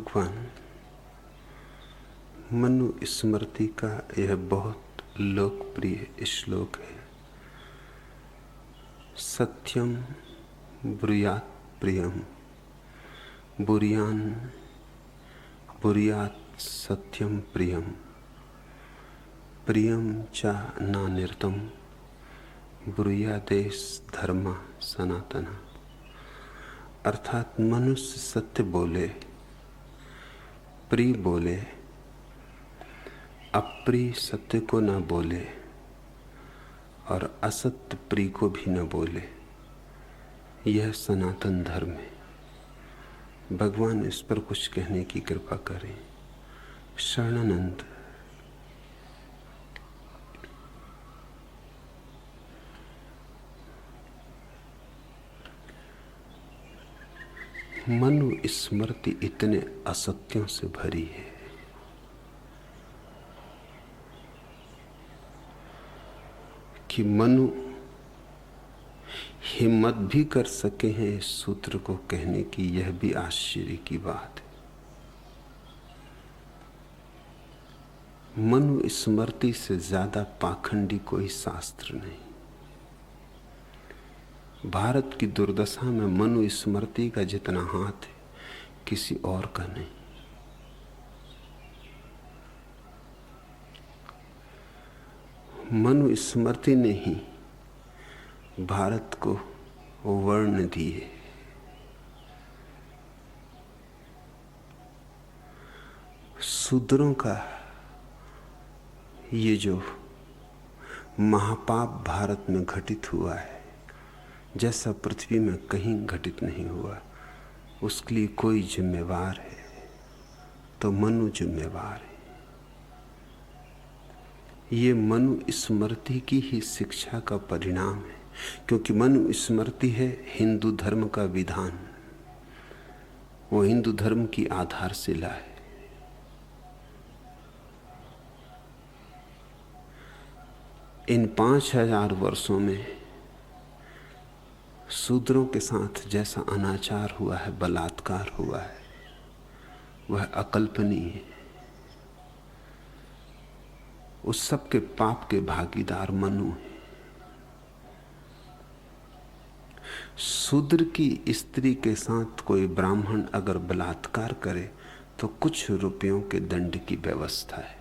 भगवान मनुस्मृति का यह बहुत लोकप्रिय श्लोक है। सत्यम ब्रूयात् प्रियम बुर्यान बुर्यात् सत्यम प्रियम प्रियम च नानिर्तम ब्रूयादेश धर्म सनातन। अर्थात मनुष्य सत्य बोले, प्रिय बोले, अप्रिय सत्य को न बोले और असत्य प्रिय को भी न बोले। यह सनातन धर्म है। भगवान इस पर कुछ कहने की कृपा करें। शरणानंद। मनुस्मृति इतने असत्यों से भरी है कि मनु हिम्मत भी कर सके हैं इस सूत्र को कहने की। यह भी आश्चर्य की बात है। मनुस्मृति से ज्यादा पाखंडी कोई शास्त्र नहीं। भारत की दुर्दशा में मनुस्मृति का जितना हाथ है किसी और का नहीं। मनुस्मृति ने ही भारत को वर्ण दी है। शूद्रों का ये जो महापाप भारत में घटित हुआ है, जैसा पृथ्वी में कहीं घटित नहीं हुआ, उसके लिए कोई जिम्मेवार है तो मनु जिम्मेवार है। ये मनुस्मृति की ही शिक्षा का परिणाम है, क्योंकि मनुस्मृति है हिंदू धर्म का विधान। वो हिंदू धर्म की आधारशिला है। इन 5000 वर्षों में शूद्रों के साथ जैसा अनाचार हुआ है, बलात्कार हुआ है, वह अकल्पनीय है। उस सब के पाप के भागीदार मनु है। शूद्र की स्त्री के साथ कोई ब्राह्मण अगर बलात्कार करे तो कुछ रुपयों के दंड की व्यवस्था है,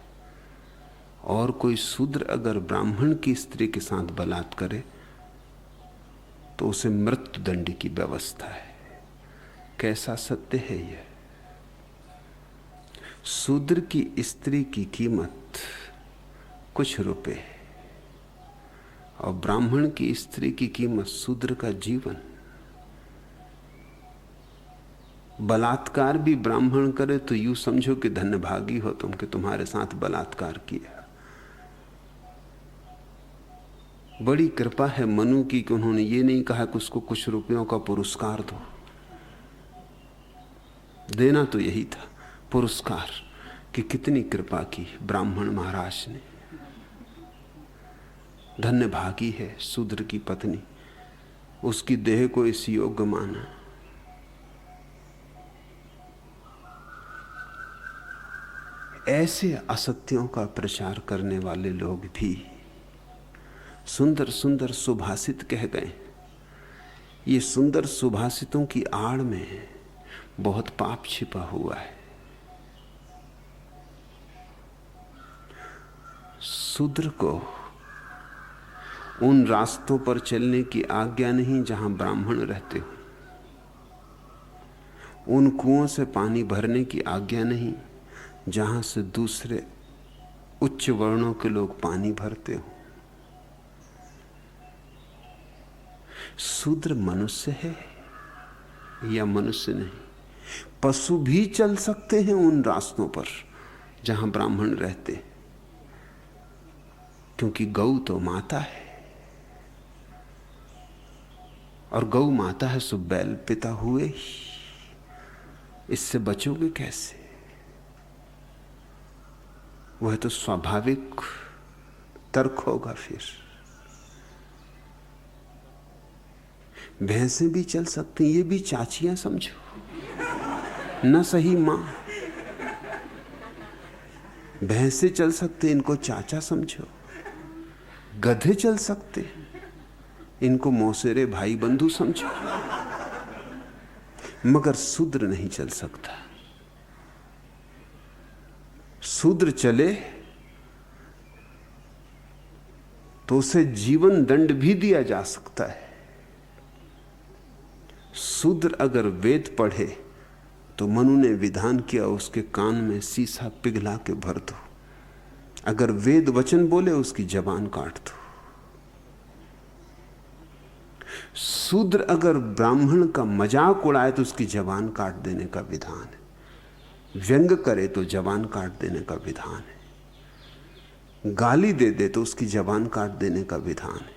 और कोई शूद्र अगर ब्राह्मण की स्त्री के साथ बलात्कार करे तो उसे मृत्यु दंड की व्यवस्था है। कैसा सत्य है यह! शूद्र की स्त्री की कीमत कुछ रुपए और ब्राह्मण की स्त्री की कीमत शूद्र का जीवन। बलात्कार भी ब्राह्मण करे तो यूं समझो कि धन्यभागी हो तुम कि तुम्हारे साथ बलात्कार किया। बड़ी कृपा है मनु की कि उन्होंने ये नहीं कहा कि उसको कुछ रुपयों का पुरस्कार दो। देना तो यही था, पुरस्कार। कि कितनी कृपा की ब्राह्मण महाराज ने। धन्य भागी है शूद्र की पत्नी, उसकी देह को इस योग्य माना। ऐसे असत्यों का प्रचार करने वाले लोग भी सुंदर सुंदर सुभाषित कह गए। ये सुंदर सुभाषितों की आड़ में बहुत पाप छिपा हुआ है। शूद्र को उन रास्तों पर चलने की आज्ञा नहीं जहां ब्राह्मण रहते हो। उन कुओं से पानी भरने की आज्ञा नहीं जहां से दूसरे उच्च वर्णों के लोग पानी भरते हो। शूद्र मनुष्य है या मनुष्य नहीं? पशु भी चल सकते हैं उन रास्तों पर जहां ब्राह्मण रहते, क्योंकि गौ तो माता है, और गौ माता है सो बैल पिता हुए ही। इससे बचोगे कैसे? वह तो स्वाभाविक तर्क होगा। फिर भैंसें भी चल सकती, ये भी चाचियां समझो। न सही मां, भैंसे चल सकते, इनको चाचा समझो। गधे चल सकते, इनको मौसेरे भाई बंधु समझो। मगर शूद्र नहीं चल सकता। शूद्र चले तो उसे जीवन दंड भी दिया जा सकता है। शूद्र अगर वेद पढ़े तो मनु ने विधान किया, उसके कान में सीसा पिघला के भर दो। अगर वेद वचन बोले उसकी जबान काट दो। शूद्र अगर ब्राह्मण का मजाक उड़ाए तो उसकी जबान काट देने का विधान है। व्यंग करे तो जबान काट देने का विधान है। गाली दे दे तो उसकी जबान काट देने का विधान है।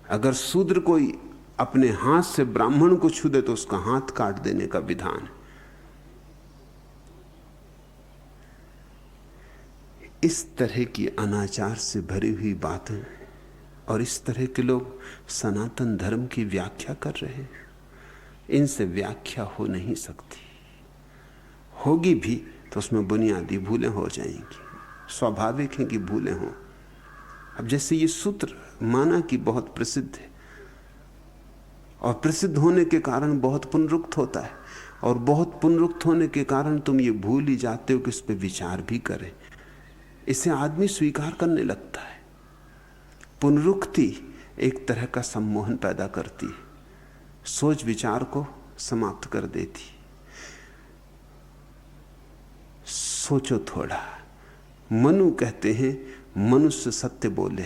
अगर शूद्र कोई अपने हाथ से ब्राह्मण को छू दे तो उसका हाथ काट देने का विधान है। इस तरह की अनाचार से भरी हुई बातें और इस तरह के लोग सनातन धर्म की व्याख्या कर रहे हैं। इनसे व्याख्या हो नहीं सकती। होगी भी तो उसमें बुनियादी भूलें हो जाएंगी। स्वाभाविक है कि भूलें हों। अब जैसे ये सूत्र माना कि बहुत प्रसिद्ध है और प्रसिद्ध होने के कारण बहुत पुनरुक्त होता है, और बहुत पुनरुक्त होने के कारण तुम ये भूल ही जाते हो कि इस पर विचार भी करें। इसे आदमी स्वीकार करने लगता है। पुनरुक्ति एक तरह का सम्मोहन पैदा करती है, सोच विचार को समाप्त कर देती। सोचो थोड़ा। मनु कहते हैं मनुष्य सत्य बोले,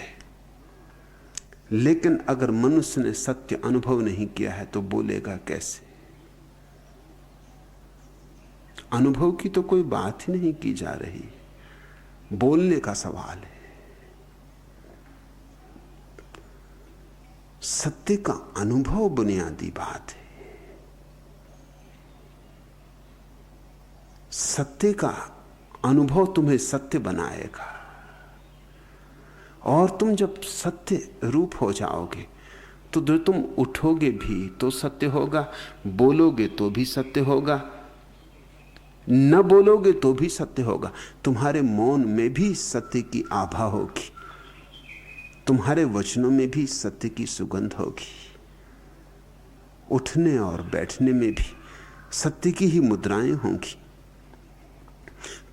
लेकिन अगर मनुष्य ने सत्य अनुभव नहीं किया है तो बोलेगा कैसे? अनुभव की तो कोई बात ही नहीं की जा रही, बोलने का सवाल है। सत्य का अनुभव बुनियादी बात है। सत्य का अनुभव तुम्हें सत्य बनाएगा, और तुम जब सत्य रूप हो जाओगे तो जो तुम उठोगे भी तो सत्य होगा, बोलोगे तो भी सत्य होगा, न बोलोगे तो भी सत्य होगा। तुम्हारे मौन में भी सत्य की आभा होगी, तुम्हारे वचनों में भी सत्य की सुगंध होगी, उठने और बैठने में भी सत्य की ही मुद्राएं होंगी।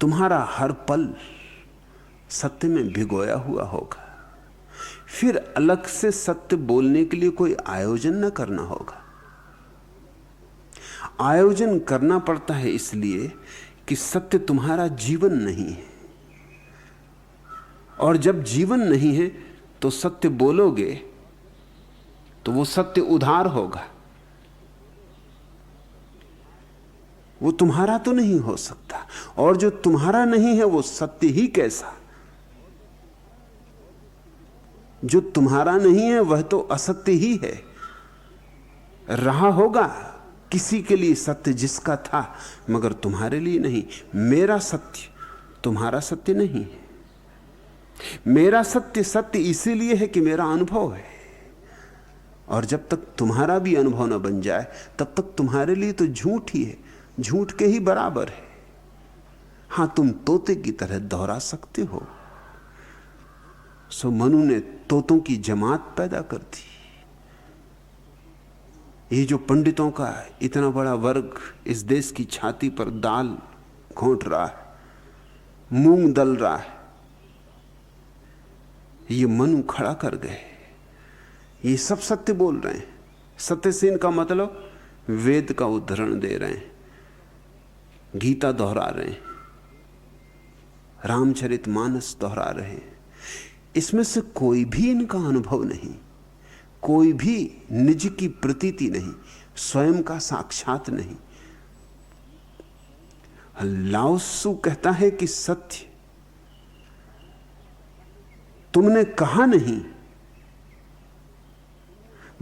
तुम्हारा हर पल सत्य में भिगोया हुआ होगा। फिर अलग से सत्य बोलने के लिए कोई आयोजन न करना होगा। आयोजन करना पड़ता है इसलिए कि सत्य तुम्हारा जीवन नहीं है, और जब जीवन नहीं है तो सत्य बोलोगे तो वो सत्य उधार होगा, वो तुम्हारा तो नहीं हो सकता। और जो तुम्हारा नहीं है वो सत्य ही कैसा? जो तुम्हारा नहीं है वह तो असत्य ही है। रहा होगा किसी के लिए सत्य जिसका था, मगर तुम्हारे लिए नहीं। मेरा सत्य तुम्हारा सत्य नहीं है। मेरा सत्य सत्य इसीलिए है कि मेरा अनुभव है, और जब तक तुम्हारा भी अनुभव न बन जाए तब तक तुम्हारे लिए तो झूठ ही है, झूठ के ही बराबर है। हां, तुम तोते की तरह दोहरा सकते हो। सो मनु ने तोतों की जमात पैदा कर दी। ये जो पंडितों का इतना बड़ा वर्ग इस देश की छाती पर दाल घोंट रहा है, मूंग दल रहा है, ये मनु खड़ा कर गए। ये सब सत्य बोल रहे हैं। सत्य से इनका मतलब वेद का उद्धरण दे रहे हैं, गीता दोहरा रहे हैं, रामचरितमानस दोहरा रहे हैं। इसमें से कोई भी इनका अनुभव नहीं, कोई भी निज की प्रतीति नहीं, स्वयं का साक्षात नहीं। लाओ त्सु कहता है कि सत्य तुमने कहा नहीं,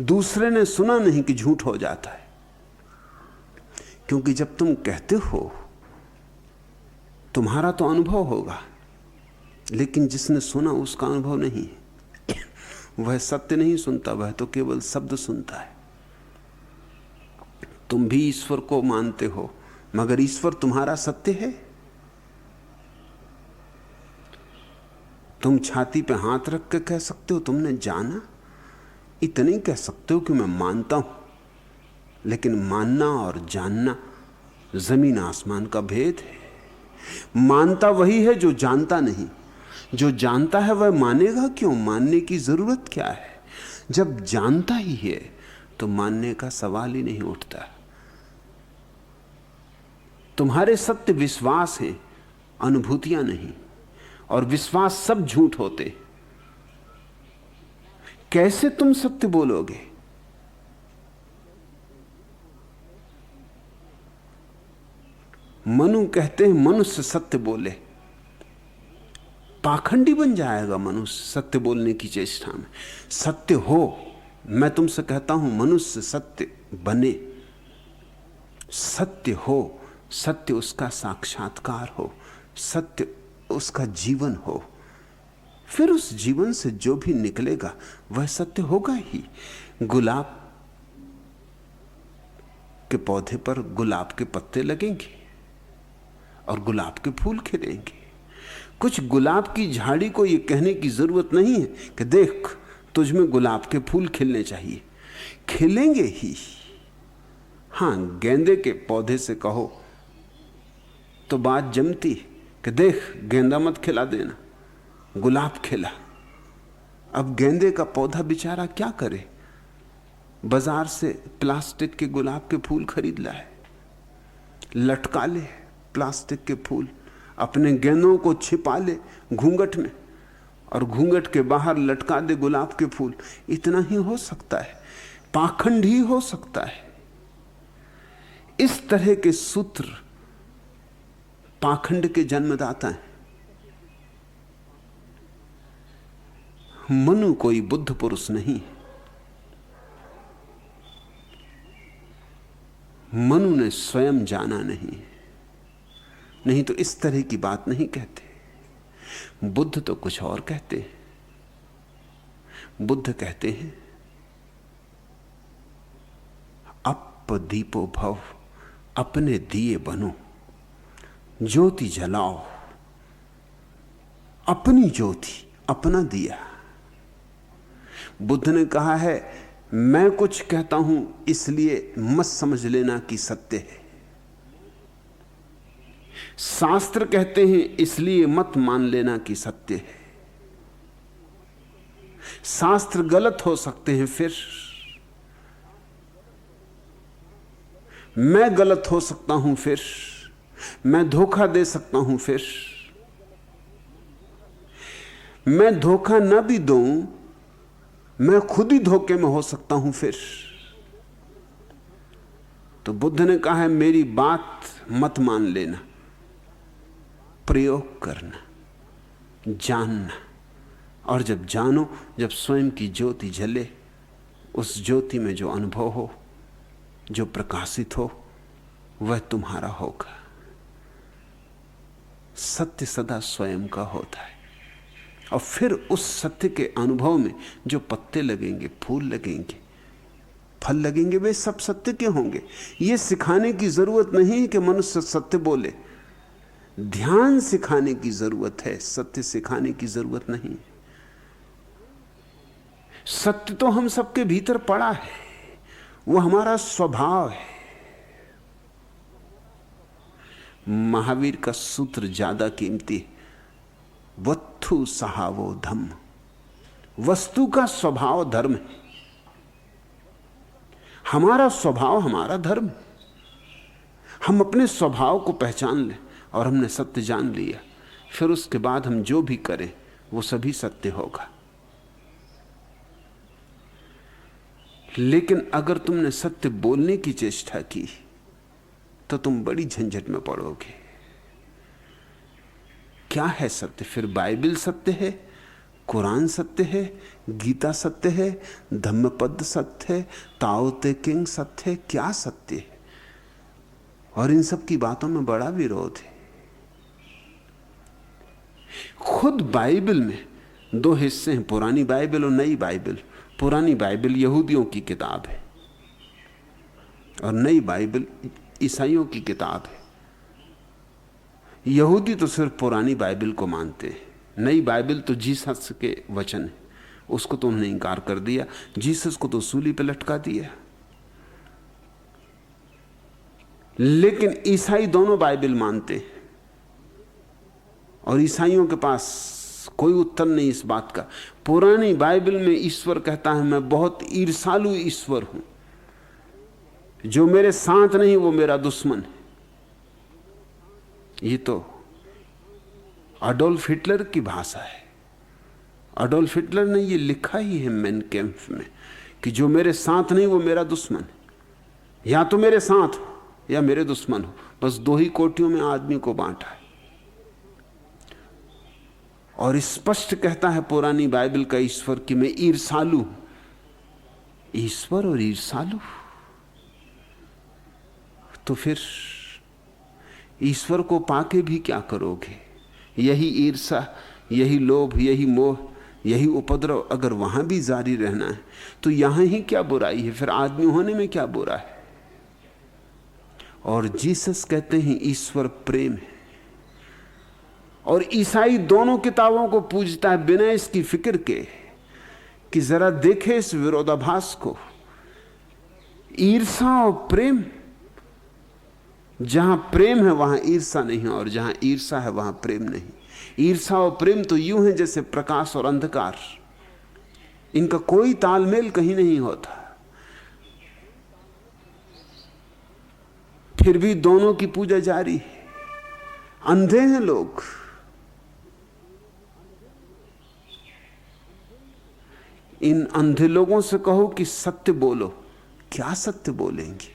दूसरे ने सुना नहीं कि झूठ हो जाता है। क्योंकि जब तुम कहते हो तुम्हारा तो अनुभव होगा, लेकिन जिसने सुना उसका अनुभव नहीं है। वह सत्य नहीं सुनता, वह तो केवल शब्द सुनता है। तुम भी ईश्वर को मानते हो, मगर ईश्वर तुम्हारा सत्य है? तुम छाती पे हाथ रख के कह सकते हो तुमने जाना, इतने ही कह सकते हो कि मैं मानता हूं। लेकिन मानना और जानना जमीन आसमान का भेद है। मानता वही है जो जानता नहीं। जो जानता है वह मानेगा क्यों? मानने की जरूरत क्या है? जब जानता ही है तो मानने का सवाल ही नहीं उठता। तुम्हारे सत्य विश्वास हैं, अनुभूतियां नहीं। और विश्वास सब झूठ होते। कैसे तुम सत्य बोलोगे? मनु कहते हैं मनुष्य सत्य बोले, पाखंडी बन जाएगा मनुष्य सत्य बोलने की चेष्टा में। सत्य हो, मैं तुमसे कहता हूं मनुष्य सत्य बने। सत्य हो, सत्य उसका साक्षात्कार हो, सत्य उसका जीवन हो। फिर उस जीवन से जो भी निकलेगा वह सत्य होगा ही। गुलाब के पौधे पर गुलाब के पत्ते लगेंगे और गुलाब के फूल खिलेंगे। कुछ गुलाब की झाड़ी को यह कहने की जरूरत नहीं है कि देख तुझ में गुलाब के फूल खिलने चाहिए, खिलेंगे ही। हां, गेंदे के पौधे से कहो तो बात जमती कि देख गेंदा मत खिला देना, गुलाब खिला। अब गेंदे का पौधा बेचारा क्या करे? बाजार से प्लास्टिक के गुलाब के फूल खरीद लाए, लटका ले प्लास्टिक के फूल, अपने गेंदों को छिपा ले घूंघट में और घूंघट के बाहर लटका दे गुलाब के फूल। इतना ही हो सकता है, पाखंड ही हो सकता है। इस तरह के सूत्र पाखंड के जन्मदाता हैं। मनु कोई बुद्ध पुरुष नहीं। मनु ने स्वयं जाना नहीं तो इस तरह की बात नहीं कहते। बुद्ध तो कुछ और कहते हैं। बुद्ध कहते हैं अप दीपो भव, अपने दिए बनो, ज्योति जलाओ, अपनी ज्योति, अपना दिया। बुद्ध ने कहा है मैं कुछ कहता हूं इसलिए मत समझ लेना कि सत्य है। शास्त्र कहते हैं इसलिए मत मान लेना कि सत्य है। शास्त्र गलत हो सकते हैं, फिर मैं गलत हो सकता हूं, फिर मैं धोखा दे सकता हूं, फिर मैं धोखा न भी दूं, मैं खुद ही धोखे में हो सकता हूं। फिर तो बुद्ध ने कहा है मेरी बात मत मान लेना, प्रयोग करना, जानना। और जब जानो, जब स्वयं की ज्योति जले, उस ज्योति में जो अनुभव हो, जो प्रकाशित हो, वह तुम्हारा होगा। सत्य सदा स्वयं का होता है। और फिर उस सत्य के अनुभव में जो पत्ते लगेंगे, फूल लगेंगे, फल लगेंगे, वे सब सत्य के होंगे। यह सिखाने की जरूरत नहीं है कि मनुष्य सत्य बोले। ध्यान सिखाने की जरूरत है, सत्य सिखाने की जरूरत नहीं। सत्य तो हम सबके भीतर पड़ा है, वो हमारा स्वभाव है। महावीर का सूत्र ज्यादा कीमती है, वत्थु सहावो धम्म। वस्तु का स्वभाव धर्म है, हमारा स्वभाव हमारा धर्म। हम अपने स्वभाव को पहचान लें और हमने सत्य जान लिया, फिर उसके बाद हम जो भी करें वो सभी सत्य होगा। लेकिन अगर तुमने सत्य बोलने की चेष्टा की तो तुम बड़ी झंझट में पड़ोगे। क्या है सत्य? फिर बाइबल सत्य है, कुरान सत्य है, गीता सत्य है, धम्मपद सत्य है, ताओ ते किंग सत्य है। क्या सत्य है? और इन सब की बातों में बड़ा विरोध है। खुद बाइबल में दो हिस्से हैं, पुरानी बाइबल और नई बाइबल। पुरानी बाइबल यहूदियों की किताब है और नई बाइबल ईसाइयों की किताब है। यहूदी तो सिर्फ पुरानी बाइबल को मानते हैं, नई बाइबल तो जीसस के वचन है, उसको तो उन्होंने इंकार कर दिया। जीसस को तो सूली पे लटका दिया। लेकिन ईसाई दोनों बाइबल मानते हैं, और ईसाइयों के पास कोई उत्तर नहीं इस बात का। पुरानी बाइबल में ईश्वर कहता है, मैं बहुत ईर्षालु ईश्वर हूं, जो मेरे साथ नहीं वो मेरा दुश्मन है। ये तो अडोल्फ हिटलर की भाषा है। अडोल्फ हिटलर ने ये लिखा ही है मेन कैंप में कि जो मेरे साथ नहीं वो मेरा दुश्मन है। या तो मेरे साथ हो या मेरे दुश्मन हो, बस दो ही कोटियों में आदमी को बांटा है। और स्पष्ट कहता है पुरानी बाइबल का ईश्वर कि मैं ईर्षालु हूं। ईश्वर और ईर्षालु, तो फिर ईश्वर को पाके भी क्या करोगे? यही ईर्षा, यही लोभ, यही मोह, यही उपद्रव अगर वहां भी जारी रहना है तो यहां ही क्या बुराई है? फिर आदमी होने में क्या बुरा है? और जीसस कहते हैं ईश्वर प्रेम है। और ईसाई दोनों किताबों को पूजता है बिना इसकी फिक्र के कि जरा देखे इस विरोधाभास को। ईर्षा और प्रेम, जहां प्रेम है वहां ईर्षा नहीं है, और जहां ईर्षा है वहां प्रेम नहीं। ईर्षा और प्रेम तो यूं है जैसे प्रकाश और अंधकार, इनका कोई तालमेल कहीं नहीं होता। फिर भी दोनों की पूजा जारी है। अंधे हैं लोग। इन अंधे लोगों से कहो कि सत्य बोलो, क्या सत्य बोलेंगे?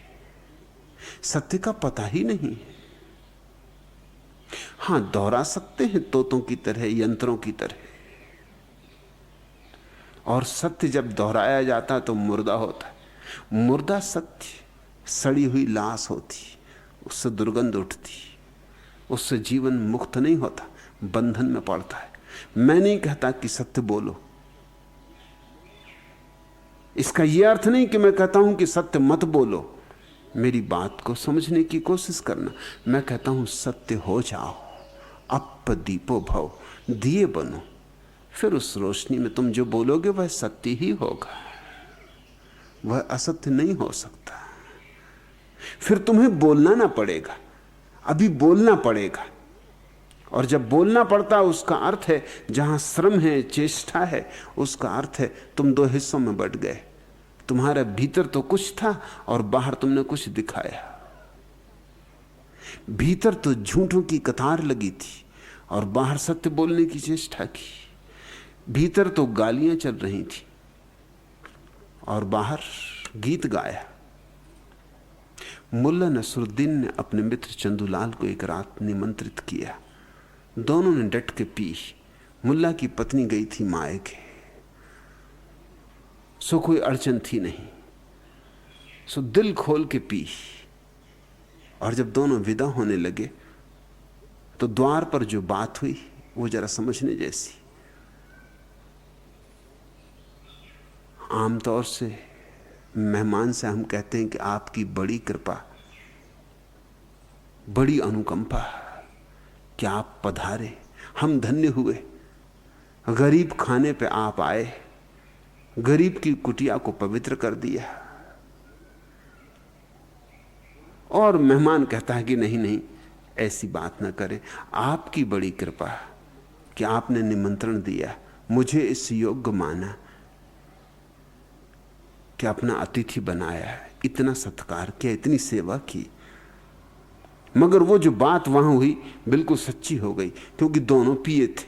सत्य का पता ही नहीं है। हां, दोहरा सकते हैं तोतों की तरह, यंत्रों की तरह, और सत्य जब दोहराया जाता है तो मुर्दा होता है। मुर्दा सत्य, सड़ी हुई लाश होती, उससे दुर्गंध उठती, उससे जीवन मुक्त नहीं होता, बंधन में पड़ता है। मैं नहीं कहता कि सत्य बोलो, इसका यह अर्थ नहीं कि मैं कहता हूं कि सत्य मत बोलो। मेरी बात को समझने की कोशिश करना। मैं कहता हूं सत्य हो जाओ, अप दीपो भव, दिए बनो। फिर उस रोशनी में तुम जो बोलोगे वह सत्य ही होगा, वह असत्य नहीं हो सकता। फिर तुम्हें बोलना ना पड़ेगा, अभी बोलना पड़ेगा। और जब बोलना पड़ता है उसका अर्थ है, जहां श्रम है, चेष्टा है, उसका अर्थ है तुम दो हिस्सों में बंट गए। तुम्हारे भीतर तो कुछ था और बाहर तुमने कुछ दिखाया। भीतर तो झूठों की कतार लगी थी और बाहर सत्य बोलने की चेष्टा की। भीतर तो गालियां चल रही थी और बाहर गीत गाया। मुल्ला नसरुद्दीन ने अपने मित्र चंदूलाल को एक रात निमंत्रित किया। दोनों ने डट के पी। मुल्ला की पत्नी गई थी मायके, सो कोई अड़चन थी नहीं, सो दिल खोल के पी। और जब दोनों विदा होने लगे तो द्वार पर जो बात हुई वो जरा समझने जैसी। आमतौर से मेहमान से हम कहते हैं कि आपकी बड़ी कृपा, बड़ी अनुकंपा, कि आप पधारे, हम धन्य हुए। गरीब खाने पे आप आए, गरीब की कुटिया को पवित्र कर दिया। और मेहमान कहता है कि नहीं नहीं, ऐसी बात ना करें, आपकी बड़ी कृपा कि आपने निमंत्रण दिया, मुझे इस योग्य माना कि अपना अतिथि बनाया, इतना सत्कार किया, इतनी सेवा की। मगर वो जो बात वहां हुई बिल्कुल सच्ची हो गई, क्योंकि दोनों पिए थे।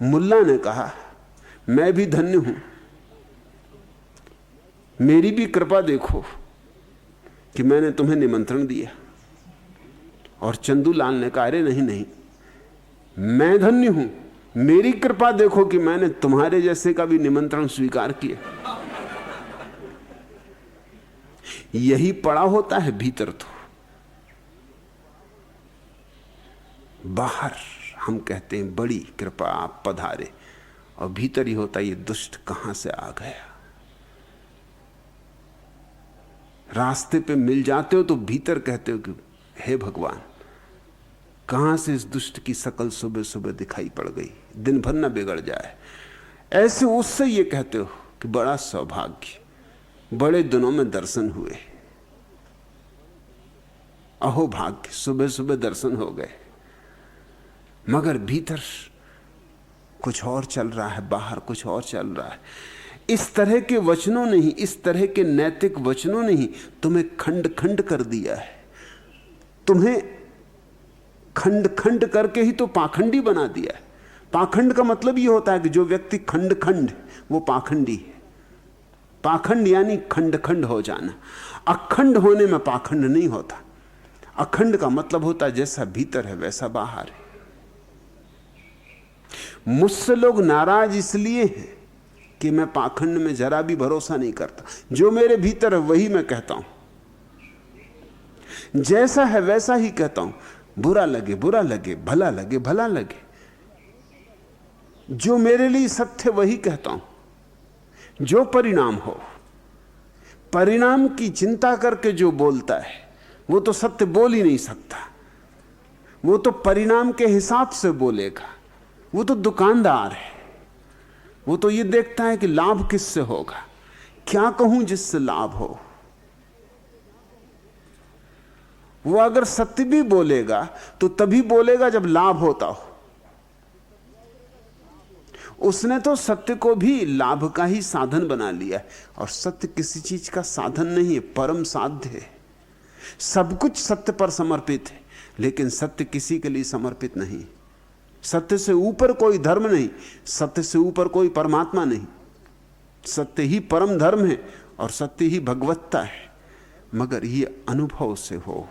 मुल्ला ने कहा मैं भी धन्य हूं, मेरी भी कृपा देखो कि मैंने तुम्हें निमंत्रण दिया। और चंदूलाल ने कहा अरे नहीं नहीं, मैं धन्य हूं, मेरी कृपा देखो कि मैंने तुम्हारे जैसे का भी निमंत्रण स्वीकार किया। यही पड़ा होता है भीतर तो, बाहर हम कहते हैं बड़ी कृपा आप पधारे, और भीतर ही होता ये दुष्ट कहां से आ गया। रास्ते पे मिल जाते हो तो भीतर कहते हो कि हे भगवान, कहां से इस दुष्ट की शकल सुबह सुबह दिखाई पड़ गई, दिन भर न बिगड़ जाए। ऐसे उससे ये कहते हो कि बड़ा सौभाग्य, बड़े दिनों में दर्शन हुए, अहो भाग्य, सुबह सुबह दर्शन हो गए। मगर भीतर कुछ और चल रहा है, बाहर कुछ और चल रहा है। इस तरह के वचनों ने ही, इस तरह के नैतिक वचनों ने ही तुम्हें खंड खंड कर दिया है। तुम्हें खंड खंड करके ही तो पाखंडी बना दिया है। पाखंड का मतलब यह होता है कि जो व्यक्ति खंड खंड, वो पाखंडी है। पाखंड यानी खंड खंड हो जाना। अखंड होने में पाखंड नहीं होता। अखंड का मतलब होता है जैसा भीतर है वैसा बाहर है। मुझसे लोग नाराज इसलिए हैं कि मैं पाखंड में जरा भी भरोसा नहीं करता। जो मेरे भीतर है वही मैं कहता हूं, जैसा है वैसा ही कहता हूं। बुरा लगे बुरा लगे, भला लगे भला लगे, जो मेरे लिए सत्य वही कहता हूं। जो परिणाम हो, परिणाम की चिंता करके जो बोलता है वो तो सत्य बोल ही नहीं सकता। वो तो परिणाम के हिसाब से बोलेगा। वो तो दुकानदार है। वो तो ये देखता है कि लाभ किससे होगा, क्या कहूं जिससे लाभ हो। वो अगर सत्य भी बोलेगा तो तभी बोलेगा जब लाभ होता हो। उसने तो सत्य को भी लाभ का ही साधन बना लिया है। और सत्य किसी चीज का साधन नहीं है, परम साध्य है। सब कुछ सत्य पर समर्पित है, लेकिन सत्य किसी के लिए समर्पित नहीं। सत्य से ऊपर कोई धर्म नहीं, सत्य से ऊपर कोई परमात्मा नहीं। सत्य ही परम धर्म है और सत्य ही भगवत्ता है। मगर ये अनुभव से हो।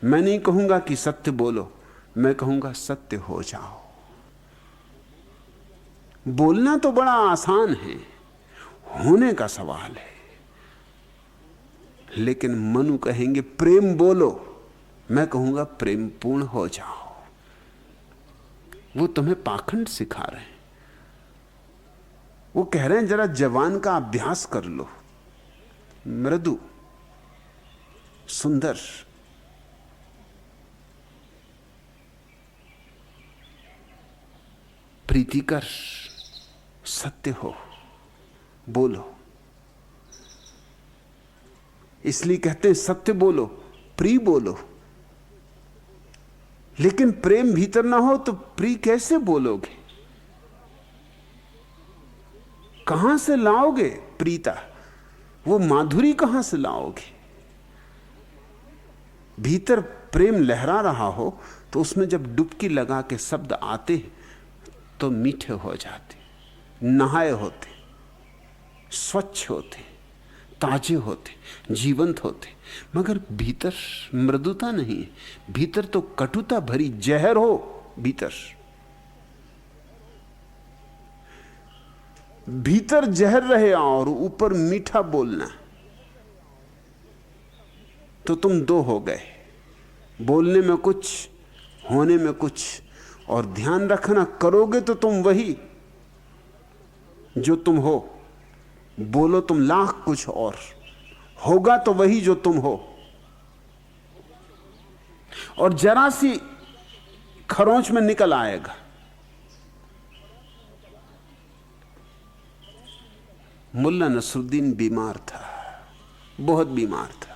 मैं नहीं कहूंगा कि सत्य बोलो, मैं कहूंगा सत्य हो जाओ। बोलना तो बड़ा आसान है, होने का सवाल है। लेकिन मनु कहेंगे प्रेम बोलो, मैं कहूंगा प्रेम पूर्ण हो जाओ। वो तुम्हें पाखंड सिखा रहे हैं। वो कह रहे हैं जरा जवान का अभ्यास कर लो, मृदु सुंदर, प्रीतिकर सत्य हो, बोलो। इसलिए कहते हैं सत्य बोलो, प्रिय बोलो। लेकिन प्रेम भीतर ना हो तो प्रिय कैसे बोलोगे? कहां से लाओगे प्रीता? वो माधुरी कहां से लाओगे? भीतर प्रेम लहरा रहा हो तो उसमें जब डुबकी लगा के शब्द आते तो मीठे हो जाते, नहाए होते, स्वच्छ होते, ताजे होते, जीवंत होते। मगर भीतर मृदुता नहीं है, भीतर तो कटुता भरी जहर हो। भीतर जहर रहे और ऊपर मीठा बोलना, तो तुम दो हो गए। बोलने में कुछ, होने में कुछ। और ध्यान रखना, करोगे तो तुम वही जो तुम हो, बोलो तुम लाख कुछ और, होगा तो वही जो तुम हो। और जरा सी खरोंच में निकल आएगा। मुल्ला नसरुद्दीन बीमार था, बहुत बीमार था।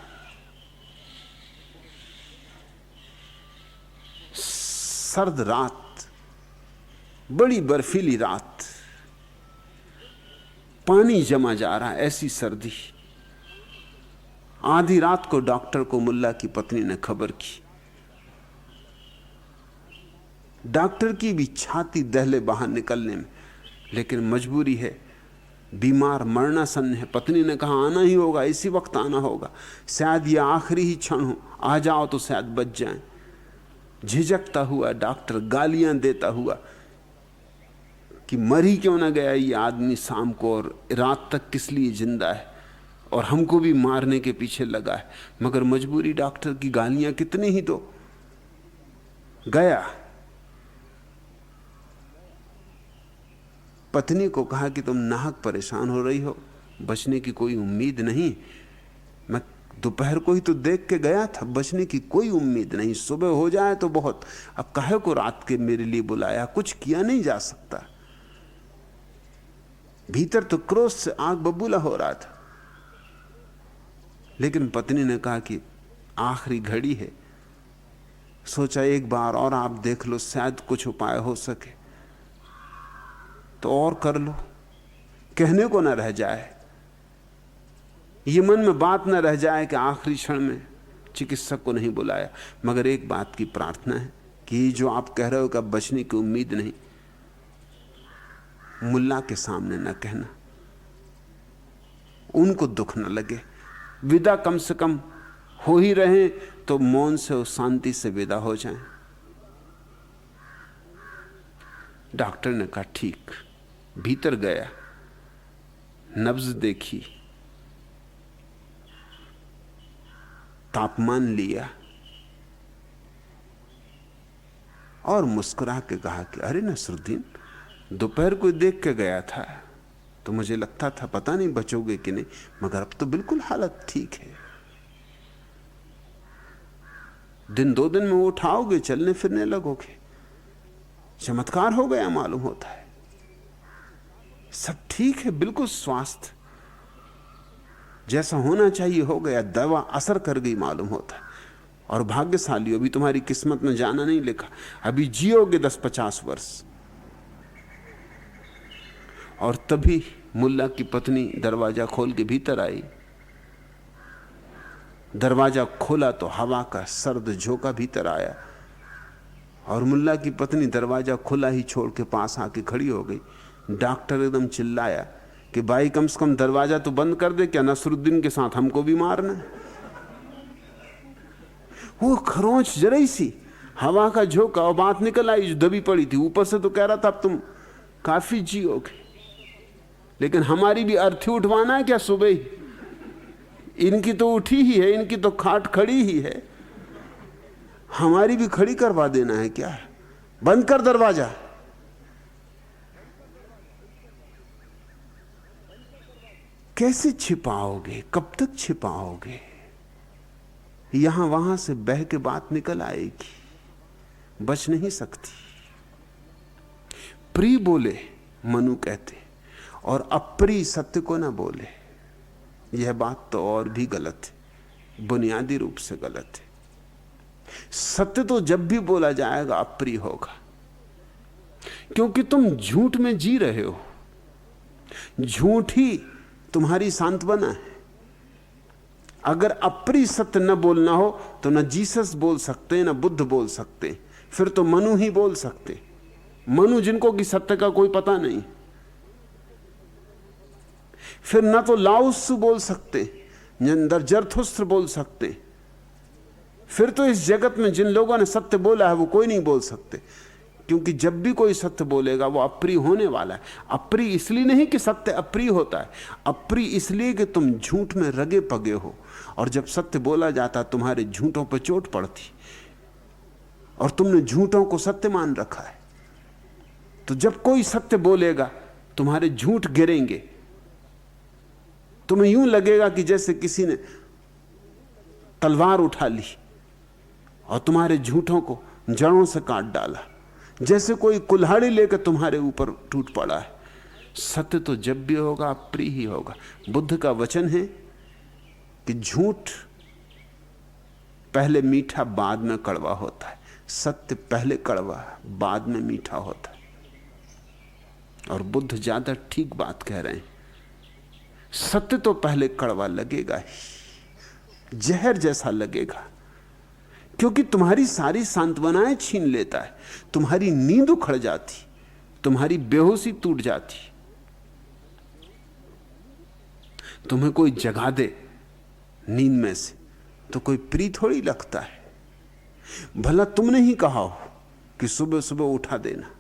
सर्द रात, बड़ी बर्फीली रात, पानी जमा जा रहा, ऐसी सर्दी। आधी रात को डॉक्टर को मुल्ला की पत्नी ने खबर की। डॉक्टर की भी छाती दहले बाहर निकलने में, लेकिन मजबूरी है, बीमार मरणासन है। पत्नी ने कहा आना ही होगा, इसी वक्त आना होगा, शायद यह आखिरी ही क्षण हो, आ जाओ तो शायद बच जाएं। झिझकता हुआ डॉक्टर गालियां देता हुआ कि मर ही क्यों ना गया ये आदमी शाम को, और रात तक किस लिए जिंदा है, और हमको भी मारने के पीछे लगा है। मगर मजबूरी, डॉक्टर की गालियां कितनी ही तो। गया, पत्नी को कहा कि तुम नाहक परेशान हो रही हो, बचने की कोई उम्मीद नहीं, मैं दोपहर को ही तो देख के गया था, बचने की कोई उम्मीद नहीं। सुबह हो जाए तो बहुत, अब काहे को रात के मेरे लिए बुलाया? कुछ किया नहीं जा सकता। भीतर तो क्रोध से आग बबूला हो रहा था, लेकिन पत्नी ने कहा कि आखिरी घड़ी है, सोचा एक बार और आप देख लो, शायद कुछ उपाय हो सके तो और कर लो, कहने को ना रह जाए, ये मन में बात ना रह जाए कि आखिरी क्षण में चिकित्सक को नहीं बुलाया। मगर एक बात की प्रार्थना है कि जो आप कह रहे हो कि बचने की उम्मीद नहीं, मुल्ला के सामने ना कहना, उनको दुख न लगे। विदा कम से कम हो ही रहे तो मौन से और शांति से विदा हो जाएं। डॉक्टर ने कहा ठीक। भीतर गया, नब्ज देखी, तापमान लिया और मुस्कुरा के कहा कि अरे नसरुद्दीन, दोपहर को देख के गया था तो मुझे लगता था पता नहीं बचोगे कि नहीं, मगर अब तो बिल्कुल हालत ठीक है। दिन दो दिन में उठाओगे, चलने फिरने लगोगे, चमत्कार हो गया मालूम होता है, सब ठीक है, बिल्कुल स्वास्थ्य जैसा होना चाहिए हो गया, दवा असर कर गई मालूम होता है। और भाग्यशाली हो, अभी तुम्हारी किस्मत में जाना नहीं लिखा, अभी जियोगे 10-50 वर्ष। और तभी मुल्ला की पत्नी दरवाजा खोल के भीतर आई। दरवाजा खोला तो हवा का सर्द झोंका भीतर आया और मुल्ला की पत्नी दरवाजा खुला ही छोड़ के पास आके खड़ी हो गई। डॉक्टर एकदम चिल्लाया कि भाई कम से कम दरवाजा तो बंद कर दे, क्या नसरुद्दीन के साथ हमको भी मारना है? वो खरोंच जरा सी हवा का झोंका और बात निकल आई जो दबी पड़ी थी। ऊपर से तो कह रहा था अब तुम काफी जियोगे, लेकिन हमारी भी अर्थी उठवाना है क्या सुबह ही? इनकी तो उठी ही है, इनकी तो खाट खड़ी ही है, हमारी भी खड़ी करवा देना है क्या? बंद कर दरवाजा। कैसे छिपाओगे, कब तक छिपाओगे? यहां वहां से बह के बात निकल आएगी, बच नहीं सकती। प्रिय बोले मनु कहते, और अप्रिय सत्य को ना बोले। यह बात तो और भी गलत है, बुनियादी रूप से गलत है। सत्य तो जब भी बोला जाएगा अप्रिय होगा, क्योंकि तुम झूठ में जी रहे हो। झूठ ही तुम्हारी सांत्वना है। अगर अप्रिय सत्य न बोलना हो तो न जीसस बोल सकते, न बुद्ध बोल सकते, फिर तो मनु ही बोल सकते। मनु जिनको कि सत्य का कोई पता नहीं, फिर न तो लाओत्सु बोल सकते, न जरथुस्त्र बोल सकते, फिर तो इस जगत में जिन लोगों ने सत्य बोला है वो कोई नहीं बोल सकते, क्योंकि जब भी कोई सत्य बोलेगा वो अप्रिय होने वाला है। अप्रिय इसलिए नहीं कि सत्य अप्रिय होता है, अप्रिय इसलिए कि तुम झूठ में रगे पगे हो, और जब सत्य बोला जाता तुम्हारे झूठों पर चोट पड़ती और तुमने झूठों को सत्य मान रखा है। तो जब कोई सत्य बोलेगा तुम्हारे झूठ गिरेंगे, तुम्हें यूं लगेगा कि जैसे किसी ने तलवार उठा ली और तुम्हारे झूठों को जड़ों से काट डाला, जैसे कोई कुल्हाड़ी लेकर तुम्हारे ऊपर टूट पड़ा है। सत्य तो जब भी होगा अप्रिय ही होगा। बुद्ध का वचन है कि झूठ पहले मीठा बाद में कड़वा होता है, सत्य पहले कड़वा बाद में मीठा होता है। और बुद्ध ज्यादा ठीक बात कह रहे हैं। सत्य तो पहले कड़वा लगेगा ही, जहर जैसा लगेगा, क्योंकि तुम्हारी सारी सांत्वनाएं छीन लेता है, तुम्हारी नींद उखड़ जाती, तुम्हारी बेहोशी टूट जाती। तुम्हें कोई जगा दे नींद में से तो कोई प्रिय थोड़ी लगता है। भला तुमने ही कहा हो कि सुबह सुबह उठा देना।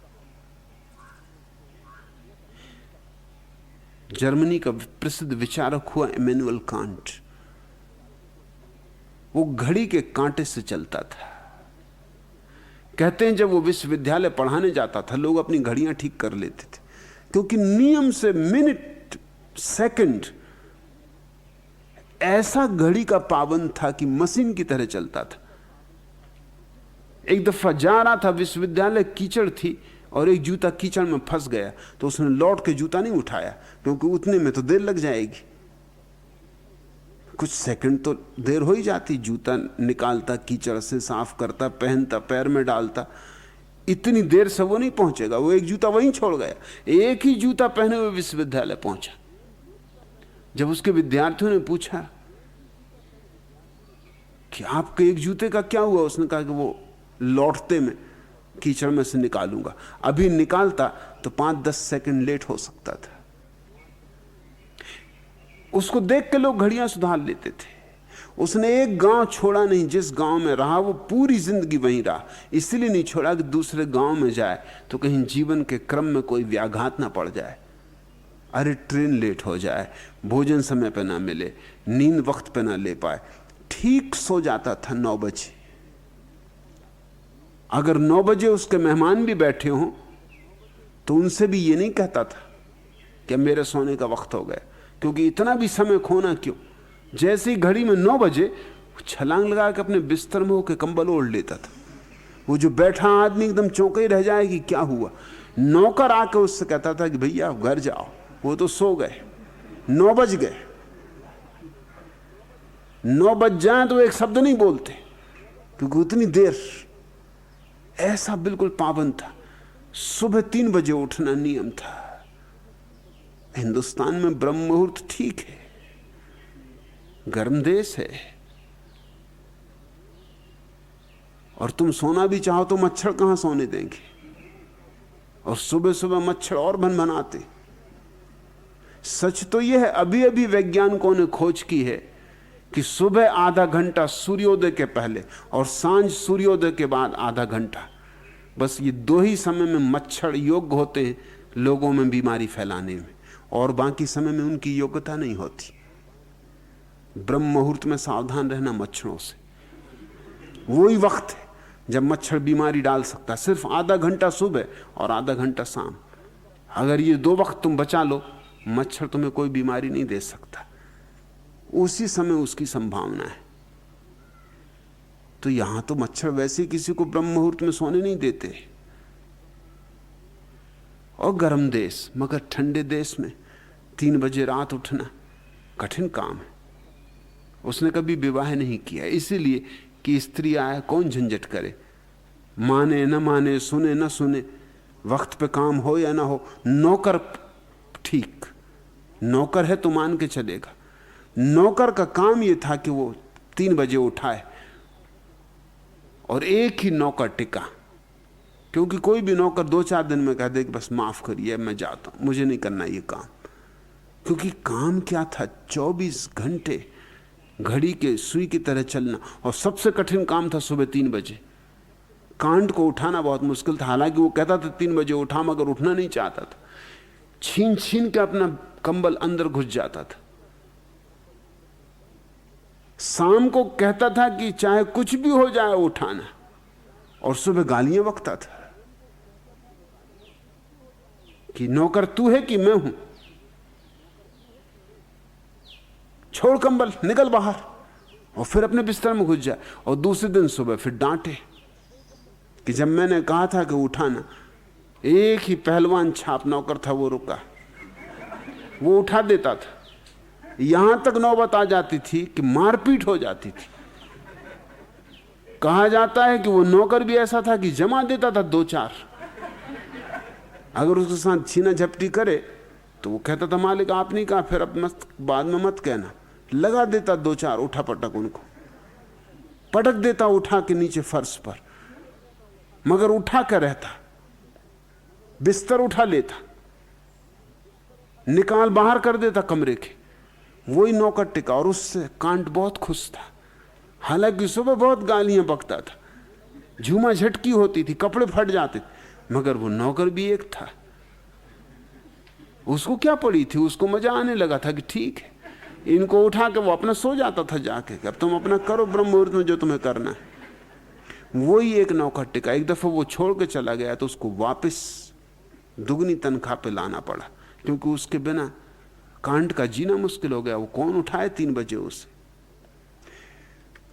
जर्मनी का प्रसिद्ध विचारक हुआ इमैनुअल कांट। वो घड़ी के कांटे से चलता था। कहते हैं जब वो विश्वविद्यालय पढ़ाने जाता था लोग अपनी घड़ियां ठीक कर लेते थे, क्योंकि नियम से मिनट सेकंड ऐसा घड़ी का पाबंद था कि मशीन की तरह चलता था। एक दफा जा रहा था विश्वविद्यालय, कीचड़ थी और एक जूता कीचड़ में फंस गया, तो उसने लौट के जूता नहीं उठाया, क्योंकि उतने में तो देर लग जाएगी, कुछ सेकंड तो देर हो ही जाती। जूता निकालता, कीचड़ से साफ करता, पहनता, पैर में डालता, इतनी देर से वो नहीं पहुंचेगा। वो एक जूता वहीं छोड़ गया, एक ही जूता पहने हुए विश्वविद्यालय पहुंचा। जब उसके विद्यार्थियों ने पूछा कि आपके एक जूते का क्या हुआ, उसने कहा कि वो लौटते में कीचड़ में से निकालूंगा। अभी निकालता तो 5-10 सेकंड लेट हो सकता था। उसको देख के लोग घड़ियां सुधार लेते थे। उसने एक गांव छोड़ा नहीं, जिस गांव में रहा वो पूरी जिंदगी वहीं रहा। इसलिए नहीं छोड़ा कि दूसरे गांव में जाए तो कहीं जीवन के क्रम में कोई व्याघात ना पड़ जाए। अरे ट्रेन लेट हो जाए, भोजन समय पे ना मिले, नींद वक्त पे ना ले पाए, ठीक सो जाता था 9 बजे। अगर 9 बजे उसके मेहमान भी बैठे हों तो उनसे भी ये नहीं कहता था कि मेरे सोने का वक्त हो गया, क्योंकि इतना भी समय खोना क्यों। जैसे ही घड़ी में 9 बजे, छलांग लगा के अपने बिस्तर में होकर कंबल ओढ़ लेता था। वो जो बैठा आदमी एकदम चौंका ही रह जाए कि क्या हुआ। नौकर आके उससे कहता था कि भैया घर जाओ, वो तो सो गए, 9 बज गए। 9 बज जाए तो एक शब्द नहीं बोलते, क्योंकि उतनी देर। ऐसा बिल्कुल पाबंद था। सुबह 3 बजे उठना नियम था। हिंदुस्तान में ब्रह्म मुहूर्त ठीक है, गर्म देश है, और तुम सोना भी चाहो तो मच्छर कहां सोने देंगे, और सुबह सुबह मच्छर और भनभनाते। सच तो यह है, अभी अभी वैज्ञानिकों ने खोज की है कि सुबह आधा घंटा सूर्योदय के पहले और सांझ सूर्योदय के बाद आधा घंटा, बस ये 2 ही समय में मच्छर योग्य होते हैं लोगों में बीमारी फैलाने में, और बाकी समय में उनकी योग्यता नहीं होती। ब्रह्म मुहूर्त में सावधान रहना मच्छरों से। वही वक्त है जब मच्छर बीमारी डाल सकता है, सिर्फ आधा घंटा सुबह और आधा घंटा शाम। अगर ये 2 वक्त तुम बचा लो, मच्छर तुम्हें कोई बीमारी नहीं दे सकता। उसी समय उसकी संभावना है। तो यहां तो मच्छर वैसे किसी को ब्रह्म मुहूर्त में सोने नहीं देते। और गर्म देश, मगर ठंडे देश में 3 बजे रात उठना कठिन काम है। उसने कभी विवाह नहीं किया, इसीलिए कि स्त्री आए कौन झंझट करे, माने न माने, सुने न सुने, वक्त पे काम हो या ना हो। नौकर ठीक, नौकर है तो मान के चलेगा। नौकर का काम यह था कि वो 3 बजे उठाए, और एक ही नौकर टिका, क्योंकि कोई भी नौकर 2-4 दिन में कह दे कि बस माफ करिए मैं जाता हूं, मुझे नहीं करना ये काम। क्योंकि काम क्या था, 24 घंटे घड़ी के सुई की तरह चलना, और सबसे कठिन काम था सुबह 3 बजे। कांट को उठाना बहुत मुश्किल था। हालांकि वो कहता था 3 बजे उठा, मगर उठना नहीं चाहता था। छीन छीन के अपना कंबल अंदर घुस जाता था। शाम को कहता था कि चाहे कुछ भी हो जाए उठाना, और सुबह गालियां बकता था कि नौकर तू है कि मैं हूं, छोड़ कंबल, निकल बाहर, और फिर अपने बिस्तर में घुस जाए। और दूसरे दिन सुबह फिर डांटे कि जब मैंने कहा था कि उठाना, एक ही पहलवान छाप नौकर था, वो रुका, वो उठा देता था। यहां तक नौबत आ जाती थी कि मारपीट हो जाती थी। कहा जाता है कि वो नौकर भी ऐसा था कि जमा देता था 2-4। अगर उसके साथ छीना झपटी करे तो वो कहता था मालिक आप नहीं कहा, फिर अब मत, बाद में मत कहना। लगा देता 2-4 उठा पटक, उनको पटक देता उठा के नीचे फर्श पर, मगर उठा कर रहता, बिस्तर उठा लेता, निकाल बाहर कर देता कमरे के। वही नौकर टिका, और उससे कांट बहुत खुश था। हालांकि सुबह बहुत गालियां बकता था, झूमा झटकी होती थी, कपड़े फट जाते, मगर वो नौकर भी एक था। उसको क्या पड़ी थी, उसको मजा आने लगा था कि ठीक है, इनको उठा के वो अपना सो जाता था जाके, अब तुम अपना करो ब्रह्म मुहूर्त में जो तुम्हें करना है। वही एक नौकर टिका। एक दफा वो छोड़ के चला गया तो उसको वापस दुगनी तनख्वाह पे लाना पड़ा, क्योंकि उसके बिना कांड का जीना मुश्किल हो गया, वो कौन उठाए 3 बजे उसे।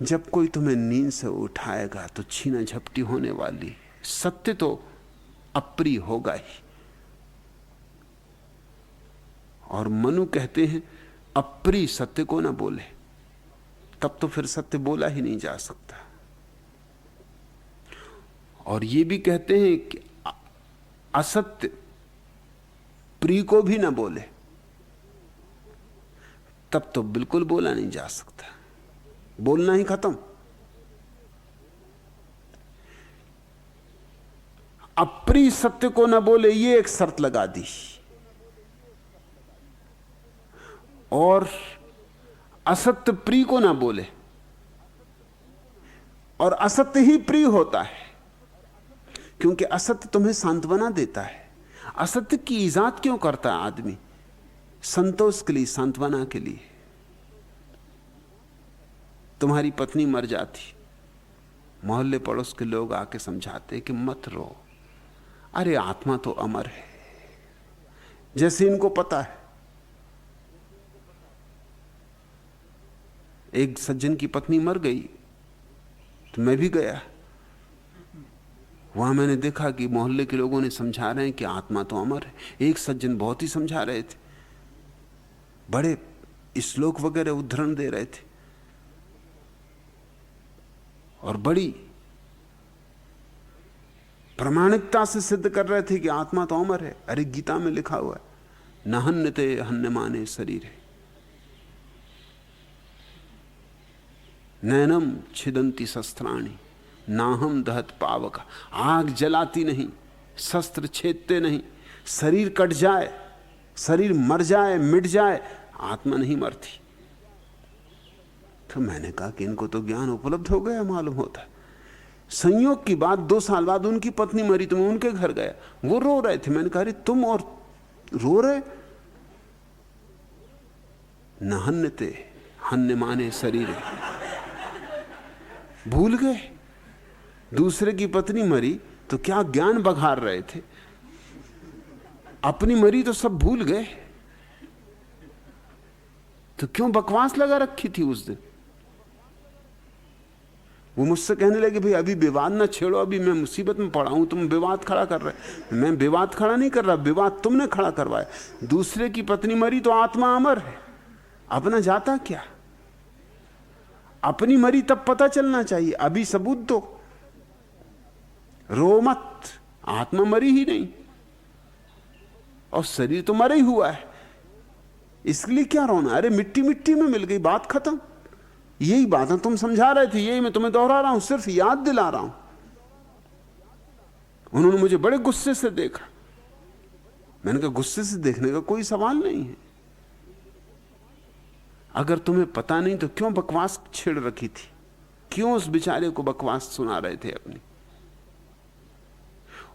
जब कोई तुम्हें नींद से उठाएगा तो छीना झपटी होने वाली। सत्य तो अप्रिय होगा ही। और मनु कहते हैं अप्रिय सत्य को ना बोले, तब तो फिर सत्य बोला ही नहीं जा सकता। और ये भी कहते हैं कि असत्य प्रिय को भी ना बोले, तब तो बिल्कुल बोला नहीं जा सकता, बोलना ही खत्म। अप्रिय सत्य को ना बोले, ये एक शर्त लगा दी। और असत्य प्रिय को ना बोले, और असत्य ही प्रिय होता है, क्योंकि असत्य तुम्हें सांत्वना देता है। असत्य की इजाद क्यों करता है आदमी? संतोष के लिए, सांत्वना के लिए। तुम्हारी पत्नी मर जाती, मोहल्ले पड़ोस के लोग आके समझाते कि मत रो, अरे आत्मा तो अमर है। जैसे इनको पता है। एक सज्जन की पत्नी मर गई तो मैं भी गया, वहां मैंने देखा कि मोहल्ले के लोगों ने समझा रहे हैं कि आत्मा तो अमर है। एक सज्जन बहुत ही समझा रहे थे, बड़े श्लोक वगैरह उद्धरण दे रहे थे और बड़ी प्रामाणिकता से सिद्ध कर रहे थे कि आत्मा तो अमर है। अरे गीता में लिखा हुआ है, न हन्यते हन्यमाने शरीरे, नैनम छिदंती शस्त्राणि, नाहम दहत पावक। आग जलाती नहीं, शस्त्र छेदते नहीं। शरीर कट जाए, शरीर मर जाए, मिट जाए, आत्मा नहीं मरती। तो मैंने कहा कि इनको तो ज्ञान उपलब्ध हो गया मालूम होता है। संयोग की बात, 2 साल बाद उनकी पत्नी मरी तो मैं उनके घर गया, वो रो रहे थे। मैंने कहा अरे तुम और रो रहे? न हन्यते हन्यमाने शरीर, भूल गए दूसरे की पत्नी मरी तो क्या ज्ञान बघार रहे थे, अपनी मरी तो सब भूल गए। तो क्यों बकवास लगा रखी थी उस दिन? वो मुझसे कहने लगे भाई अभी विवाद ना छेड़ो, अभी मैं मुसीबत में पड़ा हूं, तुम विवाद खड़ा कर रहे। मैं विवाद खड़ा नहीं कर रहा, विवाद तुमने खड़ा करवाया। दूसरे की पत्नी मरी तो आत्मा अमर है, अपना जाता क्या? अपनी मरी तब पता चलना चाहिए, अभी सबूत दो, रो मत। आत्मा मरी ही नहीं और शरीर तो मरा ही हुआ है, इसलिए क्या रोना? अरे मिट्टी मिट्टी में मिल गई, बात खत्म। यही बातें तुम समझा रहे थे, यही मैं तुम्हें दोहरा रहा हूं, सिर्फ याद दिला रहा हूं। उन्होंने मुझे बड़े गुस्से से देखा। मैंने कहा गुस्से से देखने का कोई सवाल नहीं है। अगर तुम्हें पता नहीं तो क्यों बकवास छेड़ रखी थी? क्यों उस बेचारे को बकवास सुना रहे थे अपनी?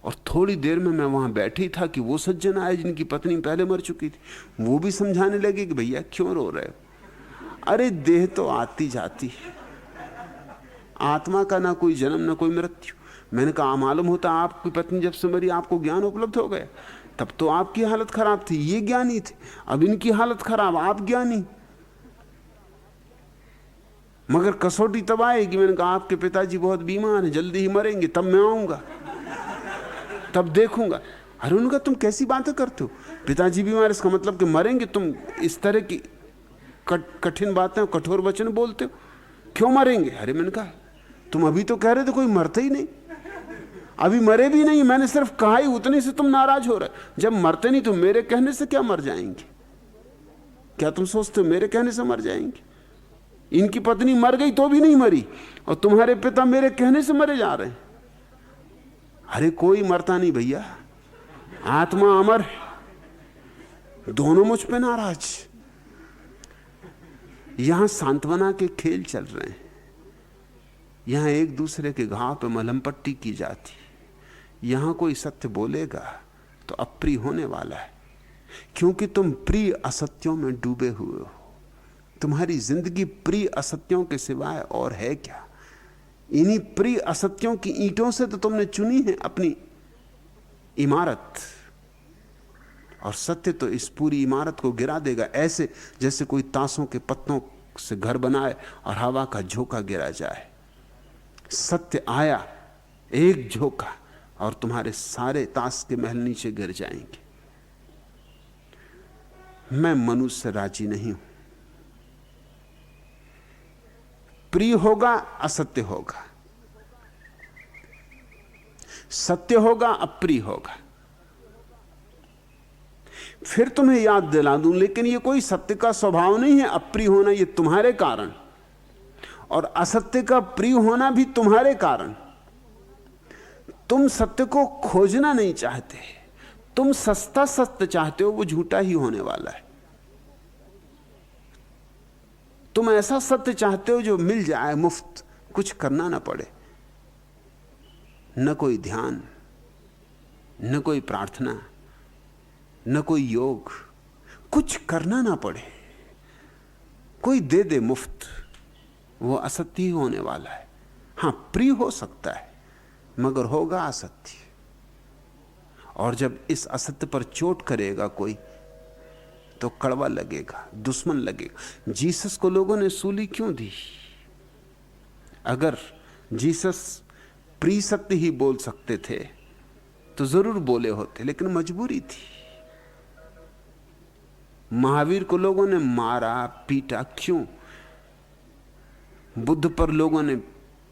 और थोड़ी देर में मैं वहां बैठी था कि वो सज्जन आए जिनकी पत्नी पहले मर चुकी थी। वो भी समझाने लगे कि भैया क्यों रो रहे हो? अरे देह तो आती जाती है, आत्मा का ना कोई जन्म ना कोई मृत्यु। मैंने कहा मालूम होता आपकी पत्नी जब से मरी आपको ज्ञान उपलब्ध हो गया, तब तो आपकी हालत खराब थी, ये ज्ञानी थे। अब इनकी हालत खराब, आप ज्ञानी। मगर कसौटी तब आएगी। मैंने कहा आपके पिताजी बहुत बीमार हैं, जल्दी ही मरेंगे, तब मैं आऊंगा, तब देखूंगा। अरे उनका तुम कैसी बातें करते हो? पिताजी बीमार इसका मतलब कि मरेंगे? तुम इस तरह की कठिन बातें, कठोर वचन बोलते हो, क्यों मरेंगे? अरे मैंने कहा तुम अभी तो कह रहे थे कोई मरते ही नहीं, अभी मरे भी नहीं। मैंने सिर्फ कहा ही, उतने से तुम नाराज हो रहे। जब मरते नहीं तो मेरे कहने से क्या मर जाएंगे? क्या तुम सोचते हो मेरे कहने से मर जाएंगे? इनकी पत्नी मर गई तो भी नहीं मरी, और तुम्हारे पिता मेरे कहने से मरे जा रहे हैं। अरे कोई मरता नहीं भैया, आत्मा अमर है। दोनों मुझ पे नाराज। यहां सांत्वना के खेल चल रहे हैं, यहां एक दूसरे के घाव पे मलहम पट्टी की जाती है। यहां कोई सत्य बोलेगा तो अप्रिय होने वाला है, क्योंकि तुम प्रिय असत्यों में डूबे हुए हो। तुम्हारी जिंदगी प्रिय असत्यों के सिवाय और है क्या? इन्हीं प्रिय असत्यों की ईंटों से तो तुमने चुनी है अपनी इमारत। और सत्य तो इस पूरी इमारत को गिरा देगा, ऐसे जैसे कोई ताशों के पत्तों से घर बनाए और हवा का झोंका गिरा जाए। सत्य आया, एक झोंका, और तुम्हारे सारे ताश के महल नीचे गिर जाएंगे। मैं मनुष्य से राजी नहीं हूं। प्रिय होगा, असत्य होगा, सत्य होगा, अप्रिय होगा। फिर तुम्हें याद दिला दूं, लेकिन ये कोई सत्य का स्वभाव नहीं है अप्रिय होना, ये तुम्हारे कारण, और असत्य का प्रिय होना भी तुम्हारे कारण। तुम सत्य को खोजना नहीं चाहते, तुम सस्ता सत्य चाहते हो, वो झूठा ही होने वाला है। तुम ऐसा सत्य चाहते हो जो मिल जाए मुफ्त, कुछ करना ना पड़े, न कोई ध्यान, न कोई प्रार्थना, न कोई योग, कुछ करना ना पड़े, कोई दे दे मुफ्त, वो असत्य ही होने वाला है। हां, प्रिय हो सकता है मगर होगा असत्य। और जब इस असत्य पर चोट करेगा कोई तो कड़वा लगेगा, दुश्मन लगेगा। जीसस को लोगों ने सूली क्यों दी? अगर जीसस प्रिय सत्य ही बोल सकते थे तो जरूर बोले होते, लेकिन मजबूरी थी। महावीर को लोगों ने मारा पीटा क्यों? बुद्ध पर लोगों ने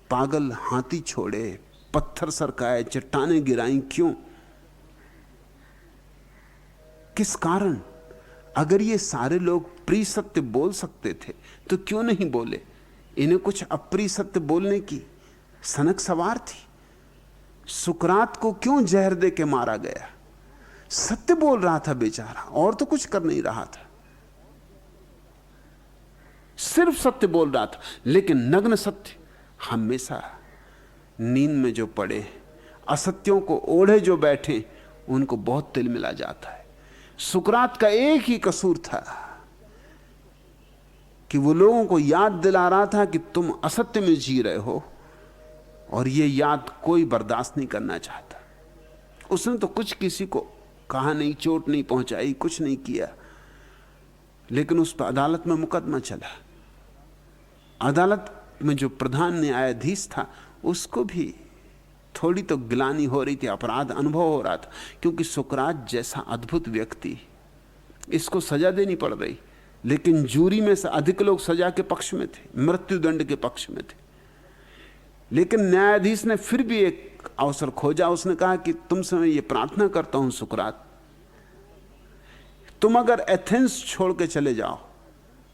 पागल हाथी छोड़े, पत्थर सरकाए, चट्टानें गिराई क्यों? किस कारण? अगर ये सारे लोग प्रिय सत्य बोल सकते थे तो क्यों नहीं बोले? इन्हें कुछ अप्रिय सत्य बोलने की सनक सवार थी। सुकरात को क्यों जहर दे के मारा गया? सत्य बोल रहा था बेचारा, और तो कुछ कर नहीं रहा था, सिर्फ सत्य बोल रहा था। लेकिन नग्न सत्य हमेशा नींद में जो पड़े, असत्यों को ओढ़े जो बैठे, उनको बहुत तिलमिला जाता है। सुकरात का एक ही कसूर था कि वो लोगों को याद दिला रहा था कि तुम असत्य में जी रहे हो, और ये याद कोई बर्दाश्त नहीं करना चाहता। उसने तो कुछ किसी को कहा नहीं, चोट नहीं पहुंचाई, कुछ नहीं किया, लेकिन उस पर अदालत में मुकदमा चला। अदालत में जो प्रधान न्यायाधीश था उसको भी थोड़ी तो गिलानी हो रही थी, अपराध अनुभव हो रहा था, क्योंकि सुकरात जैसा अद्भुत व्यक्ति, इसको सजा देनी पड़ रही। लेकिन जूरी में से अधिक लोग सजा के पक्ष में थे, मृत्युदंड के पक्ष में थे। लेकिन न्यायाधीश ने फिर भी एक अवसर खोजा। उसने कहा कि तुमसे मैं ये प्रार्थना करता हूं सुकरात, तुम अगर एथेंस छोड़ के चले जाओ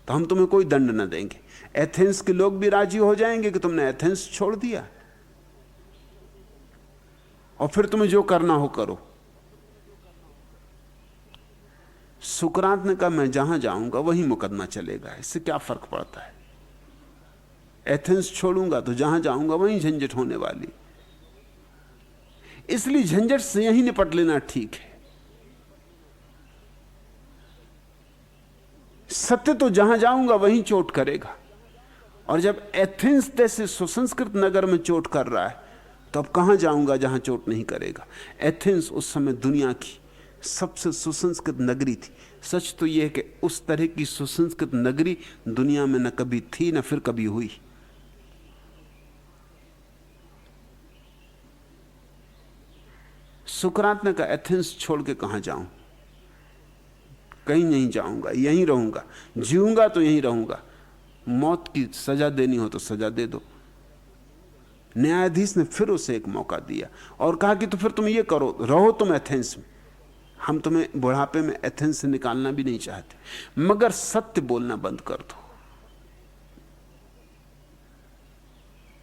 तो हम तुम्हें कोई दंड न देंगे। एथेंस के लोग भी राजी हो जाएंगे कि तुमने एथेंस छोड़ दिया, और फिर तुम्हें जो करना हो करो। सुकरात ने कहा मैं जहां जाऊंगा वहीं मुकदमा चलेगा, इससे क्या फर्क पड़ता है? एथेंस छोड़ूंगा तो जहां जाऊंगा वहीं झंझट होने वाली, इसलिए झंझट से यहीं निपट लेना ठीक है। सत्य तो जहां जाऊंगा वहीं चोट करेगा, और जब एथेंस जैसे सुसंस्कृत नगर में चोट कर रहा है तो अब कहां जाऊंगा जहां चोट नहीं करेगा? एथेंस उस समय दुनिया की सबसे सुसंस्कृत नगरी थी। सच तो यह है कि उस तरह की सुसंस्कृत नगरी दुनिया में न कभी थी न फिर कभी हुई। सुकरात ने कहा एथेंस छोड़ के कहां जाऊं? कहीं नहीं जाऊंगा, यहीं रहूंगा, जीऊंगा तो यहीं रहूंगा, मौत की सजा देनी हो तो सजा दे दो। न्यायाधीश ने फिर उसे एक मौका दिया और कहा कि तो फिर तुम ये करो, रहो तुम एथेंस में, हम तुम्हें बुढ़ापे में एथेंस से निकालना भी नहीं चाहते, मगर सत्य बोलना बंद कर दो।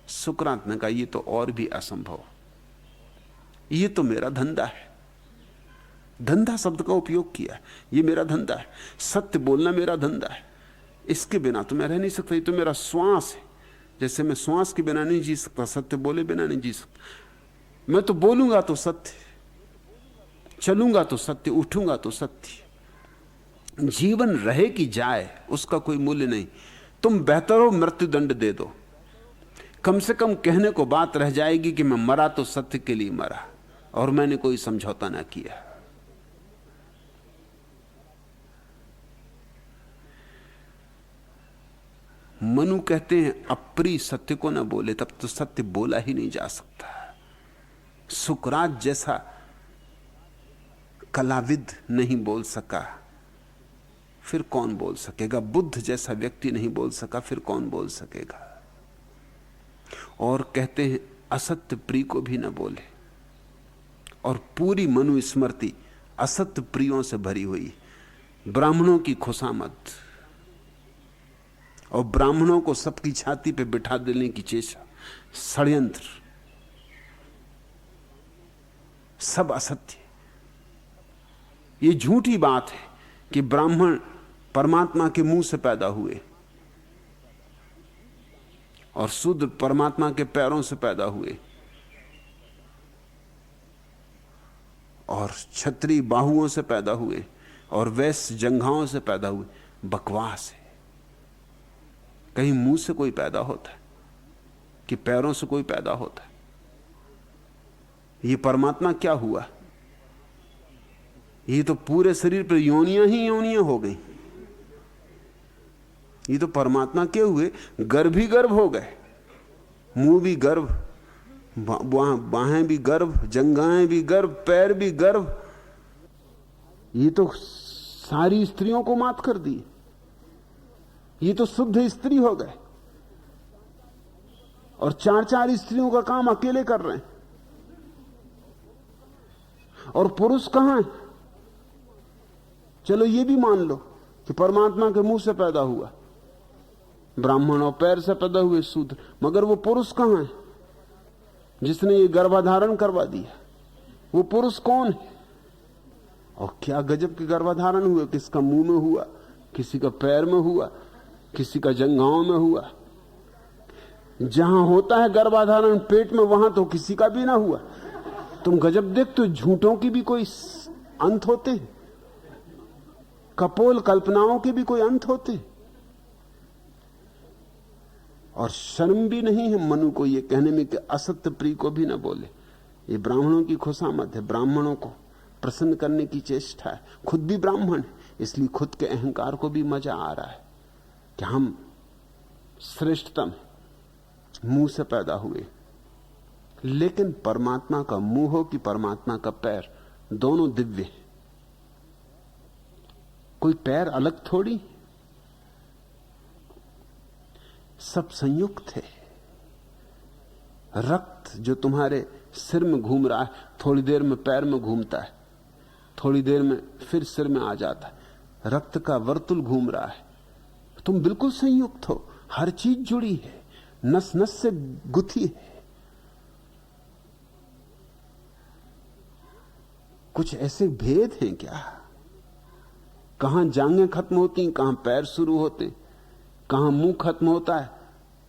सुकरात ने कहा ये तो और भी असंभव, ये तो मेरा धंधा है। धंधा शब्द का उपयोग किया, ये मेरा धंधा है, सत्य बोलना मेरा धंधा है, इसके बिना तो मैं रह नहीं सकता, ये तो मेरा श्वास है। जैसे मैं श्वास के बिना नहीं जी सकता, सत्य बोले बिना नहीं जी सकता। मैं तो बोलूंगा तो सत्य, चलूंगा तो सत्य, उठूंगा तो सत्य। जीवन रहे कि जाए उसका कोई मूल्य नहीं। तुम बेहतर हो मृत्युदंड दे दो, कम से कम कहने को बात रह जाएगी कि मैं मरा तो सत्य के लिए मरा और मैंने कोई समझौता ना किया। मनु कहते हैं अप्रिय सत्य को ना बोले, तब तो सत्य बोला ही नहीं जा सकता। सुकरात जैसा कलाविद नहीं बोल सका, फिर कौन बोल सकेगा? बुद्ध जैसा व्यक्ति नहीं बोल सका, फिर कौन बोल सकेगा? और कहते हैं असत्य प्रिय को भी ना बोले, और पूरी मनु स्मृति असत्य प्रियों से भरी हुई। ब्राह्मणों की खुशामद और ब्राह्मणों को सबकी छाती पे बिठा देने की चेष्टा, षड्यंत्र, सब असत्य। ये झूठी बात है कि ब्राह्मण परमात्मा के मुंह से पैदा हुए और शूद्र परमात्मा के पैरों से पैदा हुए और क्षत्रिय बाहुओं से पैदा हुए और वैश्य जंघाओं से पैदा हुए। बकवास है। कहीं मुंह से कोई पैदा होता है कि पैरों से कोई पैदा होता है? ये परमात्मा क्या हुआ? ये तो पूरे शरीर पर योनियां ही योनियां हो गई। ये तो परमात्मा के हुए गर्भ ही गर्भ हो गए, मुंह भी गर्भ, बाहें भी गर्भ, जंघाएं भी गर्भ, पैर भी गर्भ। ये तो सारी स्त्रियों को मात कर दी। ये तो शुद्ध स्त्री हो गए और 4-4 स्त्रियों का काम अकेले कर रहे हैं। और पुरुष कहां है? चलो ये भी मान लो कि परमात्मा के मुंह से पैदा हुआ ब्राह्मण और पैर से पैदा हुए शूद्र, मगर वो पुरुष कहां है जिसने ये गर्भाधारण करवा दिया? वो पुरुष कौन है? और क्या गजब के गर्भाधारण हुए! किसका मुंह में हुआ, किसी का पैर में हुआ, किसी का जंघाओं में हुआ। जहां होता है गर्भाधारण पेट में, वहां तो किसी का भी ना हुआ। तुम गजब देखते हो, झूठों की भी कोई अंत होते हैं, कपोल कल्पनाओं के भी कोई अंत होते हैं। और शर्म भी नहीं है मनु को ये कहने में कि असत्य प्रिय को भी ना बोले। ये ब्राह्मणों की खुशामद है, ब्राह्मणों को प्रसन्न करने की चेष्टा है। खुद भी ब्राह्मण है, इसलिए खुद के अहंकार को भी मजा आ रहा है कि हम श्रेष्ठतम मुंह से पैदा हुए। लेकिन परमात्मा का मुंह हो कि परमात्मा का पैर, दोनों दिव्य हैं। कोई पैर अलग थोड़ी, सब संयुक्त है। रक्त जो तुम्हारे सिर में घूम रहा है, थोड़ी देर में पैर में घूमता है, थोड़ी देर में फिर सिर में आ जाता है। रक्त का वर्तुल घूम रहा है। तुम बिल्कुल संयुक्त हो, हर चीज जुड़ी है, नस नस से गुथी है। कुछ ऐसे भेद हैं क्या? कहां जांघें खत्म होती, कहां पैर शुरू होते, कहां मुंह खत्म होता है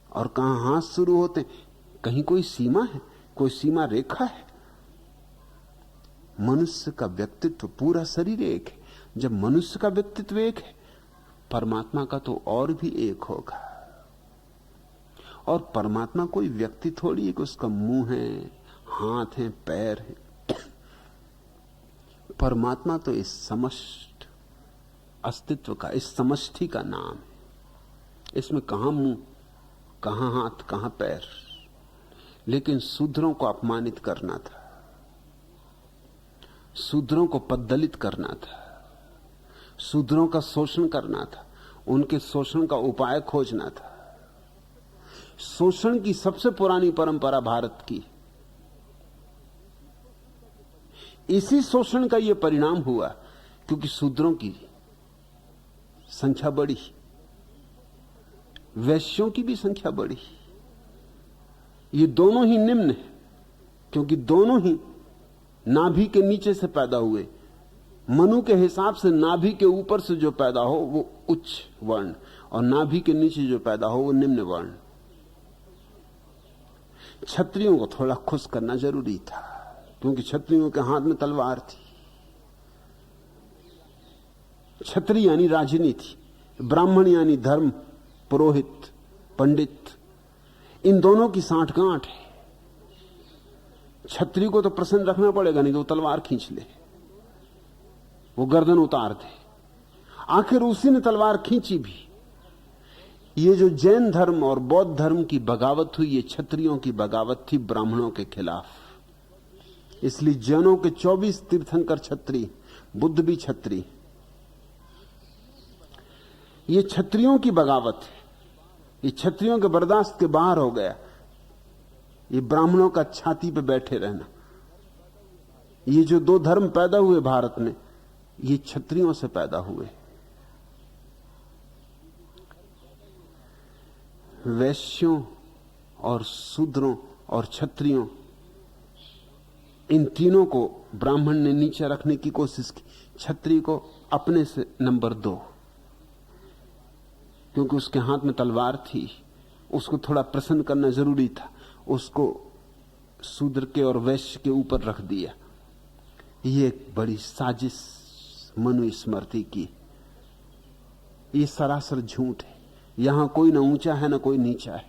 और कहां हाथ शुरू होते? कहीं कोई सीमा है, कोई सीमा रेखा है? मनुष्य का व्यक्तित्व, पूरा शरीर एक है। जब मनुष्य का व्यक्तित्व एक है, परमात्मा का तो और भी एक होगा। और परमात्मा कोई व्यक्ति थोड़ी है कि उसका मुंह है, हाथ है, पैर है। परमात्मा तो इस समष्ट अस्तित्व का, इस समष्टि का नाम है। इसमें कहां मुंह, कहां हाथ, कहां पैर। लेकिन शूद्रों को अपमानित करना था, शूद्रों को पददलित करना था, शूद्रों का शोषण करना था, उनके शोषण का उपाय खोजना था। शोषण की सबसे पुरानी परंपरा भारत की। इसी शोषण का यह परिणाम हुआ क्योंकि शूद्रों की संख्या बढ़ी, वैश्यों की भी संख्या बढ़ी। ये दोनों ही निम्न है क्योंकि दोनों ही नाभि के नीचे से पैदा हुए। मनु के हिसाब से नाभि के ऊपर से जो पैदा हो वो उच्च वर्ण, और नाभि के नीचे जो पैदा हो वो निम्न वर्ण। क्षत्रियों को थोड़ा खुश करना जरूरी था क्योंकि क्षत्रियों के हाथ में तलवार थी। क्षत्रिय यानी राजनीति, ब्राह्मण यानी धर्म, पुरोहित, पंडित। इन दोनों की साठगांठ है। क्षत्रिय को तो प्रसन्न रखना पड़ेगा, नहीं तो वो तलवार खींच ले, वो गर्दन उतार दे। आखिर उसी ने तलवार खींची भी। ये जो जैन धर्म और बौद्ध धर्म की बगावत हुई, ये क्षत्रियों की बगावत थी ब्राह्मणों के खिलाफ। इसलिए जैनों के 24 तीर्थंकर क्षत्रिय, बुद्ध भी क्षत्रिय। ये क्षत्रियों की बगावत है, ये क्षत्रियों के बर्दाश्त के बाहर हो गया। ये ब्राह्मणों का छाती पे बैठे रहना। ये जो दो धर्म पैदा हुए भारत में, ये क्षत्रियों से पैदा हुए। वैश्यों और शूद्रों और क्षत्रियों, इन तीनों को ब्राह्मण ने नीचे रखने की कोशिश की। क्षत्रिय को अपने से नंबर 2, क्योंकि उसके हाथ में तलवार थी, उसको थोड़ा प्रसन्न करना जरूरी था। उसको शूद्र के और वैश्य के ऊपर रख दिया। ये एक बड़ी साजिश मनुस्मृति की, ये सरासर झूठ है। यहां कोई ना ऊंचा है ना कोई नीचा है,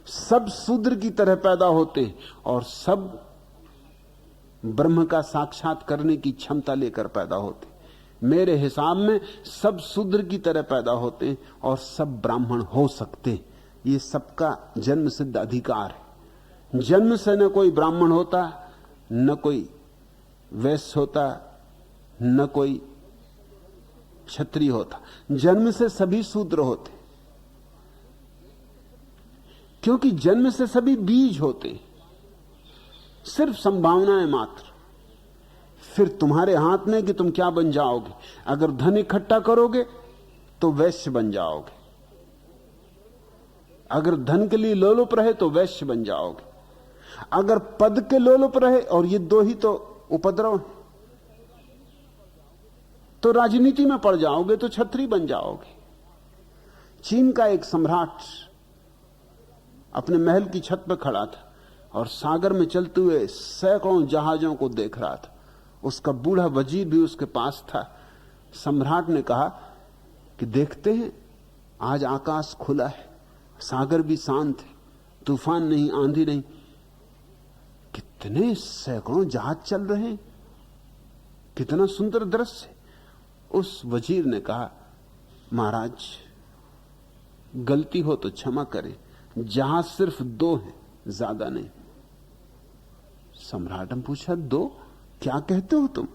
सब शूद्र की तरह पैदा होते हैं और सब ब्रह्म का साक्षात करने की क्षमता लेकर पैदा होते। मेरे हिसाब में सब शूद्र की तरह पैदा होते हैं और सब ब्राह्मण हो सकते हैं। ये सबका जन्म सिद्ध अधिकार है। जन्म से न कोई ब्राह्मण होता, न कोई वैश्य होता, न कोई क्षत्रिय होता। जन्म से सभी शूद्र होते, क्योंकि जन्म से सभी बीज होते, सिर्फ संभावनाएं मात्र। फिर तुम्हारे हाथ में कि तुम क्या बन जाओगे। अगर धन इकट्ठा करोगे तो वैश्य बन जाओगे, अगर धन के लिए लोलुप रहे तो वैश्य बन जाओगे, अगर पद के लोलुप रहे, और ये दो ही तो उपद्रव है, तो राजनीति में पड़ जाओगे तो क्षत्रिय बन जाओगे। चीन का एक सम्राट अपने महल की छत पर खड़ा था और सागर में चलते हुए सैकड़ों जहाजों को देख रहा था। उसका बूढ़ा वजीर भी उसके पास था। सम्राट ने कहा कि देखते हैं, आज आकाश खुला है, सागर भी शांत है, तूफान नहीं, आंधी नहीं, कितने सैकड़ों जहाज चल रहे हैं, कितना सुंदर दृश्य है। उस वजीर ने कहा, महाराज गलती हो तो क्षमा करें, जहाज सिर्फ 2 हैं, ज्यादा नहीं। सम्राट ने पूछा, 2? क्या कहते हो तुम?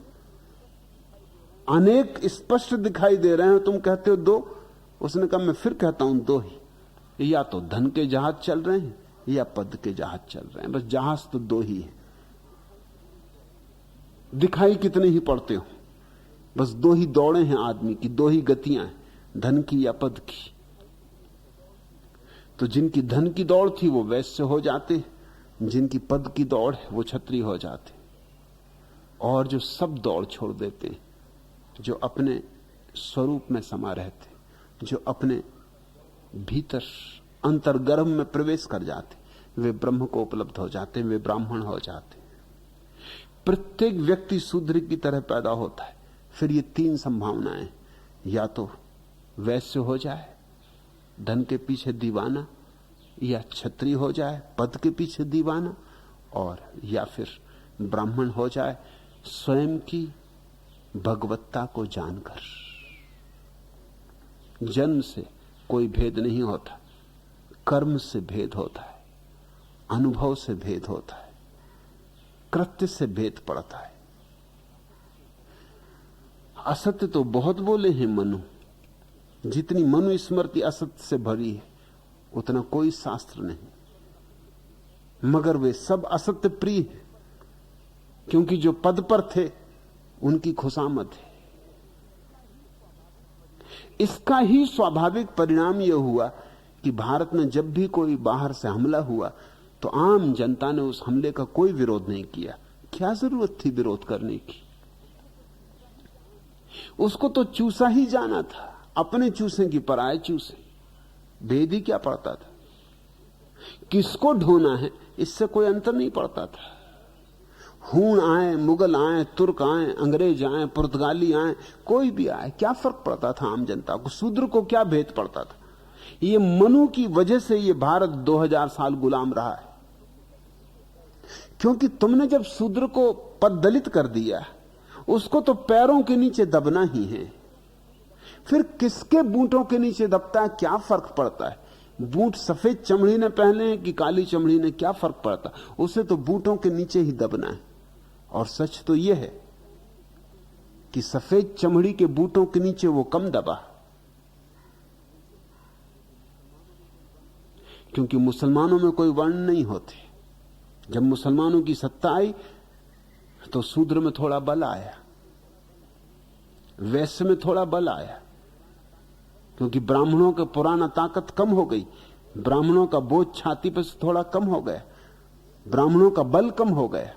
अनेक स्पष्ट दिखाई दे रहे हैं, तुम कहते हो 2? उसने कहा, मैं फिर कहता हूं 2 ही। या तो धन के जहाज चल रहे हैं या पद के जहाज चल रहे हैं, बस जहाज तो 2 ही है। दिखाई कितने ही पड़ते हो, बस 2 ही दौड़े हैं आदमी की, 2 ही गतियां हैं, धन की या पद की। तो जिनकी धन की दौड़ थी वो वैश्य हो जाते, जिनकी पद की दौड़ है वो क्षत्रिय हो जाते। और जो सब दौड़ छोड़ देते, जो अपने स्वरूप में समा रहते, जो अपने भीतर अंतर्गर्भ में प्रवेश कर जाते, वे ब्रह्म को उपलब्ध हो जाते, वे ब्राह्मण हो जाते। प्रत्येक व्यक्ति शूद्र की तरह पैदा होता है। फिर ये 3 संभावनाएं, या तो वैश्य हो जाए, धन के पीछे दीवाना, या क्षत्रिय हो जाए, पद के पीछे दीवाना, और या फिर ब्राह्मण हो जाए, स्वयं की भगवत्ता को जानकर। जन्म से कोई भेद नहीं होता, कर्म से भेद होता है, अनुभव से भेद होता है, कृत्य से भेद पड़ता है। असत्य तो बहुत बोले हैं मनु, जितनी मनुस्मृति असत्य से भरी है उतना कोई शास्त्र नहीं, मगर वे सब असत्य प्रिय है, क्योंकि जो पद पर थे उनकी खुशामद है। इसका ही स्वाभाविक परिणाम यह हुआ कि भारत में जब भी कोई बाहर से हमला हुआ तो आम जनता ने उस हमले का कोई विरोध नहीं किया। क्या जरूरत थी विरोध करने की? उसको तो चूसा ही जाना था, अपने चूसे की पराये चूसे, भेद ही क्या पड़ता था? किसको ढोना है इससे कोई अंतर नहीं पड़ता था। हूण आए, मुगल आए, तुर्क आए, अंग्रेज आए, पुर्तगाली आए, कोई भी आए, क्या फर्क पड़ता था आम जनता को? शूद्र को क्या भेद पड़ता था? ये मनु की वजह से ये भारत 2000 साल गुलाम रहा है, क्योंकि तुमने जब शूद्र को पद दलित कर दिया, उसको तो पैरों के नीचे दबना ही है। फिर किसके बूटों के नीचे दबता है, क्या फर्क पड़ता है? बूट सफेद चमड़ी ने पहने हैं कि काली चमड़ी ने, क्या फर्क पड़ता? उसे तो बूटों के नीचे ही दबना है। और सच तो यह है कि सफेद चमड़ी के बूटों के नीचे वो कम दबा, क्योंकि मुसलमानों में कोई वर्ण नहीं होते। जब मुसलमानों की सत्ता आई तो शूद्र में थोड़ा बल आया, वैश्य में थोड़ा बल आया, क्योंकि ब्राह्मणों के पुराना ताकत कम हो गई, ब्राह्मणों का बोझ छाती पर से थोड़ा कम हो गया, ब्राह्मणों का बल कम हो गया।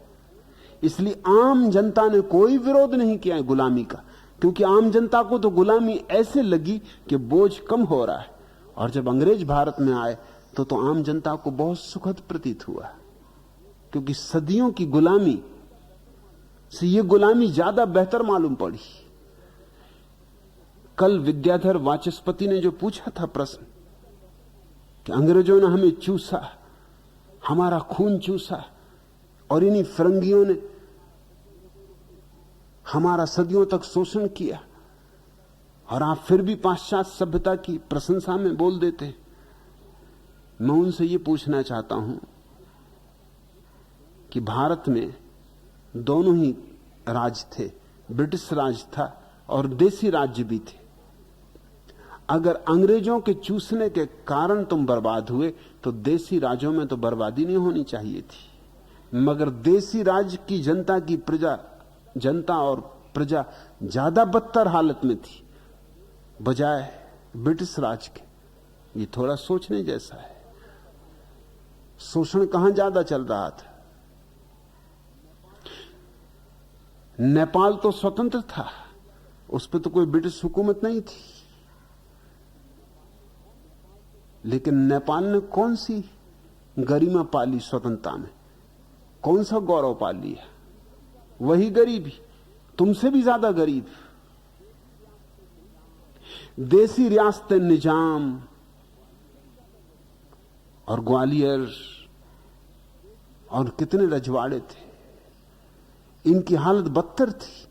इसलिए आम जनता ने कोई विरोध नहीं किया गुलामी का, क्योंकि आम जनता को तो गुलामी ऐसे लगी कि बोझ कम हो रहा है। और जब अंग्रेज भारत में आए तो आम जनता को बहुत सुखद प्रतीत हुआ, क्योंकि सदियों की गुलामी से यह गुलामी ज्यादा बेहतर मालूम पड़ी। कल विद्याधर वाचस्पति ने जो पूछा था प्रश्न कि अंग्रेजों ने हमें चूसा, हमारा खून चूसा, और इन्हीं फिरंगियों ने हमारा सदियों तक शोषण किया, और आप फिर भी पाश्चात्य सभ्यता की प्रशंसा में बोल देते हैं। मैं उनसे यह पूछना चाहता हूं कि भारत में दोनों ही राज थे, ब्रिटिश राज था और देसी राज्य भी थे। अगर अंग्रेजों के चूसने के कारण तुम बर्बाद हुए तो देसी राज्यों में तो बर्बादी नहीं होनी चाहिए थी, मगर देसी राज्य की जनता और प्रजा ज्यादा बदतर हालत में थी बजाय ब्रिटिश राज के। ये थोड़ा सोचने जैसा है। शोषण कहां ज्यादा चल रहा था? नेपाल तो स्वतंत्र था, उस पर तो कोई ब्रिटिश हुकूमत नहीं थी, लेकिन नेपाल ने कौन सी गरिमा पाली स्वतंत्रता में, कौन सा गौरव पा लिया? वही गरीबी, तुमसे भी ज्यादा गरीब। देसी रियासतें निजाम और ग्वालियर और कितने रजवाड़े थे, इनकी हालत बदतर थी।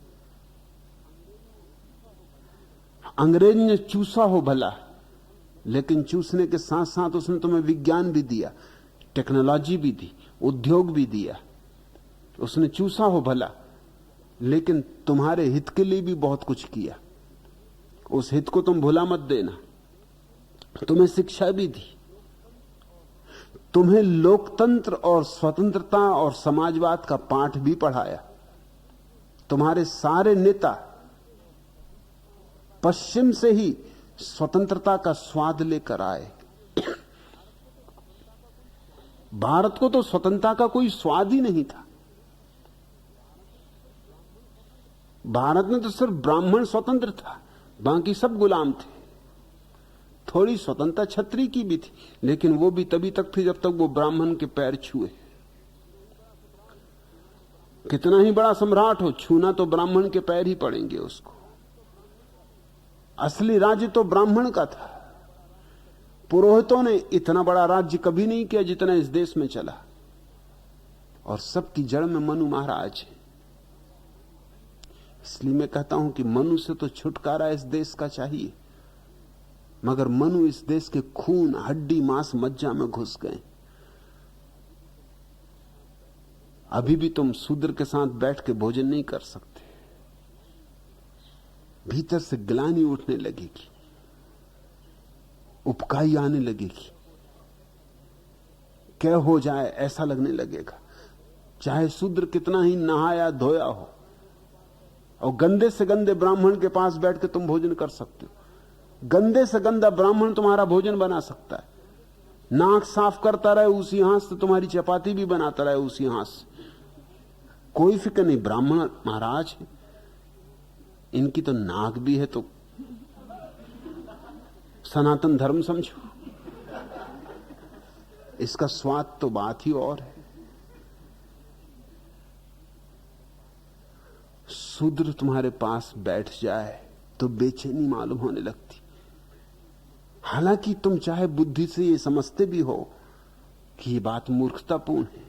अंग्रेज ने चूसा हो भला, लेकिन चूसने के साथ साथ उसने तुम्हें विज्ञान भी दिया, टेक्नोलॉजी भी दी, उद्योग भी दिया। उसने चूसा हो भला, लेकिन तुम्हारे हित के लिए भी बहुत कुछ किया। उस हित को तुम भुला मत देना। तुम्हें शिक्षा भी दी, तुम्हें लोकतंत्र और स्वतंत्रता और समाजवाद का पाठ भी पढ़ाया। तुम्हारे सारे नेता पश्चिम से ही स्वतंत्रता का स्वाद लेकर आए। भारत को तो स्वतंत्रता का कोई स्वाद ही नहीं था। भारत में तो सिर्फ ब्राह्मण स्वतंत्र था, बाकी सब गुलाम थे। थोड़ी स्वतंत्रता छत्री की भी थी, लेकिन वो भी तभी तक थी जब तक वो ब्राह्मण के पैर छुए। कितना ही बड़ा सम्राट हो, छूना तो ब्राह्मण के पैर ही पड़ेंगे उसको। असली राज्य तो ब्राह्मण का था। पुरोहितों ने इतना बड़ा राज्य कभी नहीं किया जितना इस देश में चला, और सबकी जड़ में मनु महाराज है। इसलिए मैं कहता हूं कि मनु से तो छुटकारा इस देश का चाहिए, मगर मनु इस देश के खून, हड्डी, मांस, मज्जा में घुस गए। अभी भी तुम शूद्र के साथ बैठ के भोजन नहीं कर सकते, भीतर से ग्लानि उठने लगेगी, उपकाई आने लगेगी, क्या हो जाए ऐसा लगने लगेगा। चाहे शूद्र कितना ही नहाया धोया हो, और गंदे से गंदे ब्राह्मण के पास बैठ के तुम भोजन कर सकते हो। गंदे से गंदा ब्राह्मण तुम्हारा भोजन बना सकता है। नाक साफ करता रहे उसी हाथ से, तुम्हारी चपाती भी बनाता रहे उसी हाथ से, कोई फिक्र नहीं। ब्राह्मण महाराज है, इनकी तो नाक भी है, तो सनातन धर्म समझो। इसका स्वाद तो बात ही और है। शूद्र तुम्हारे पास बैठ जाए तो बेचैनी मालूम होने लगती। हालांकि तुम चाहे बुद्धि से ये समझते भी हो कि ये बात मूर्खतापूर्ण है,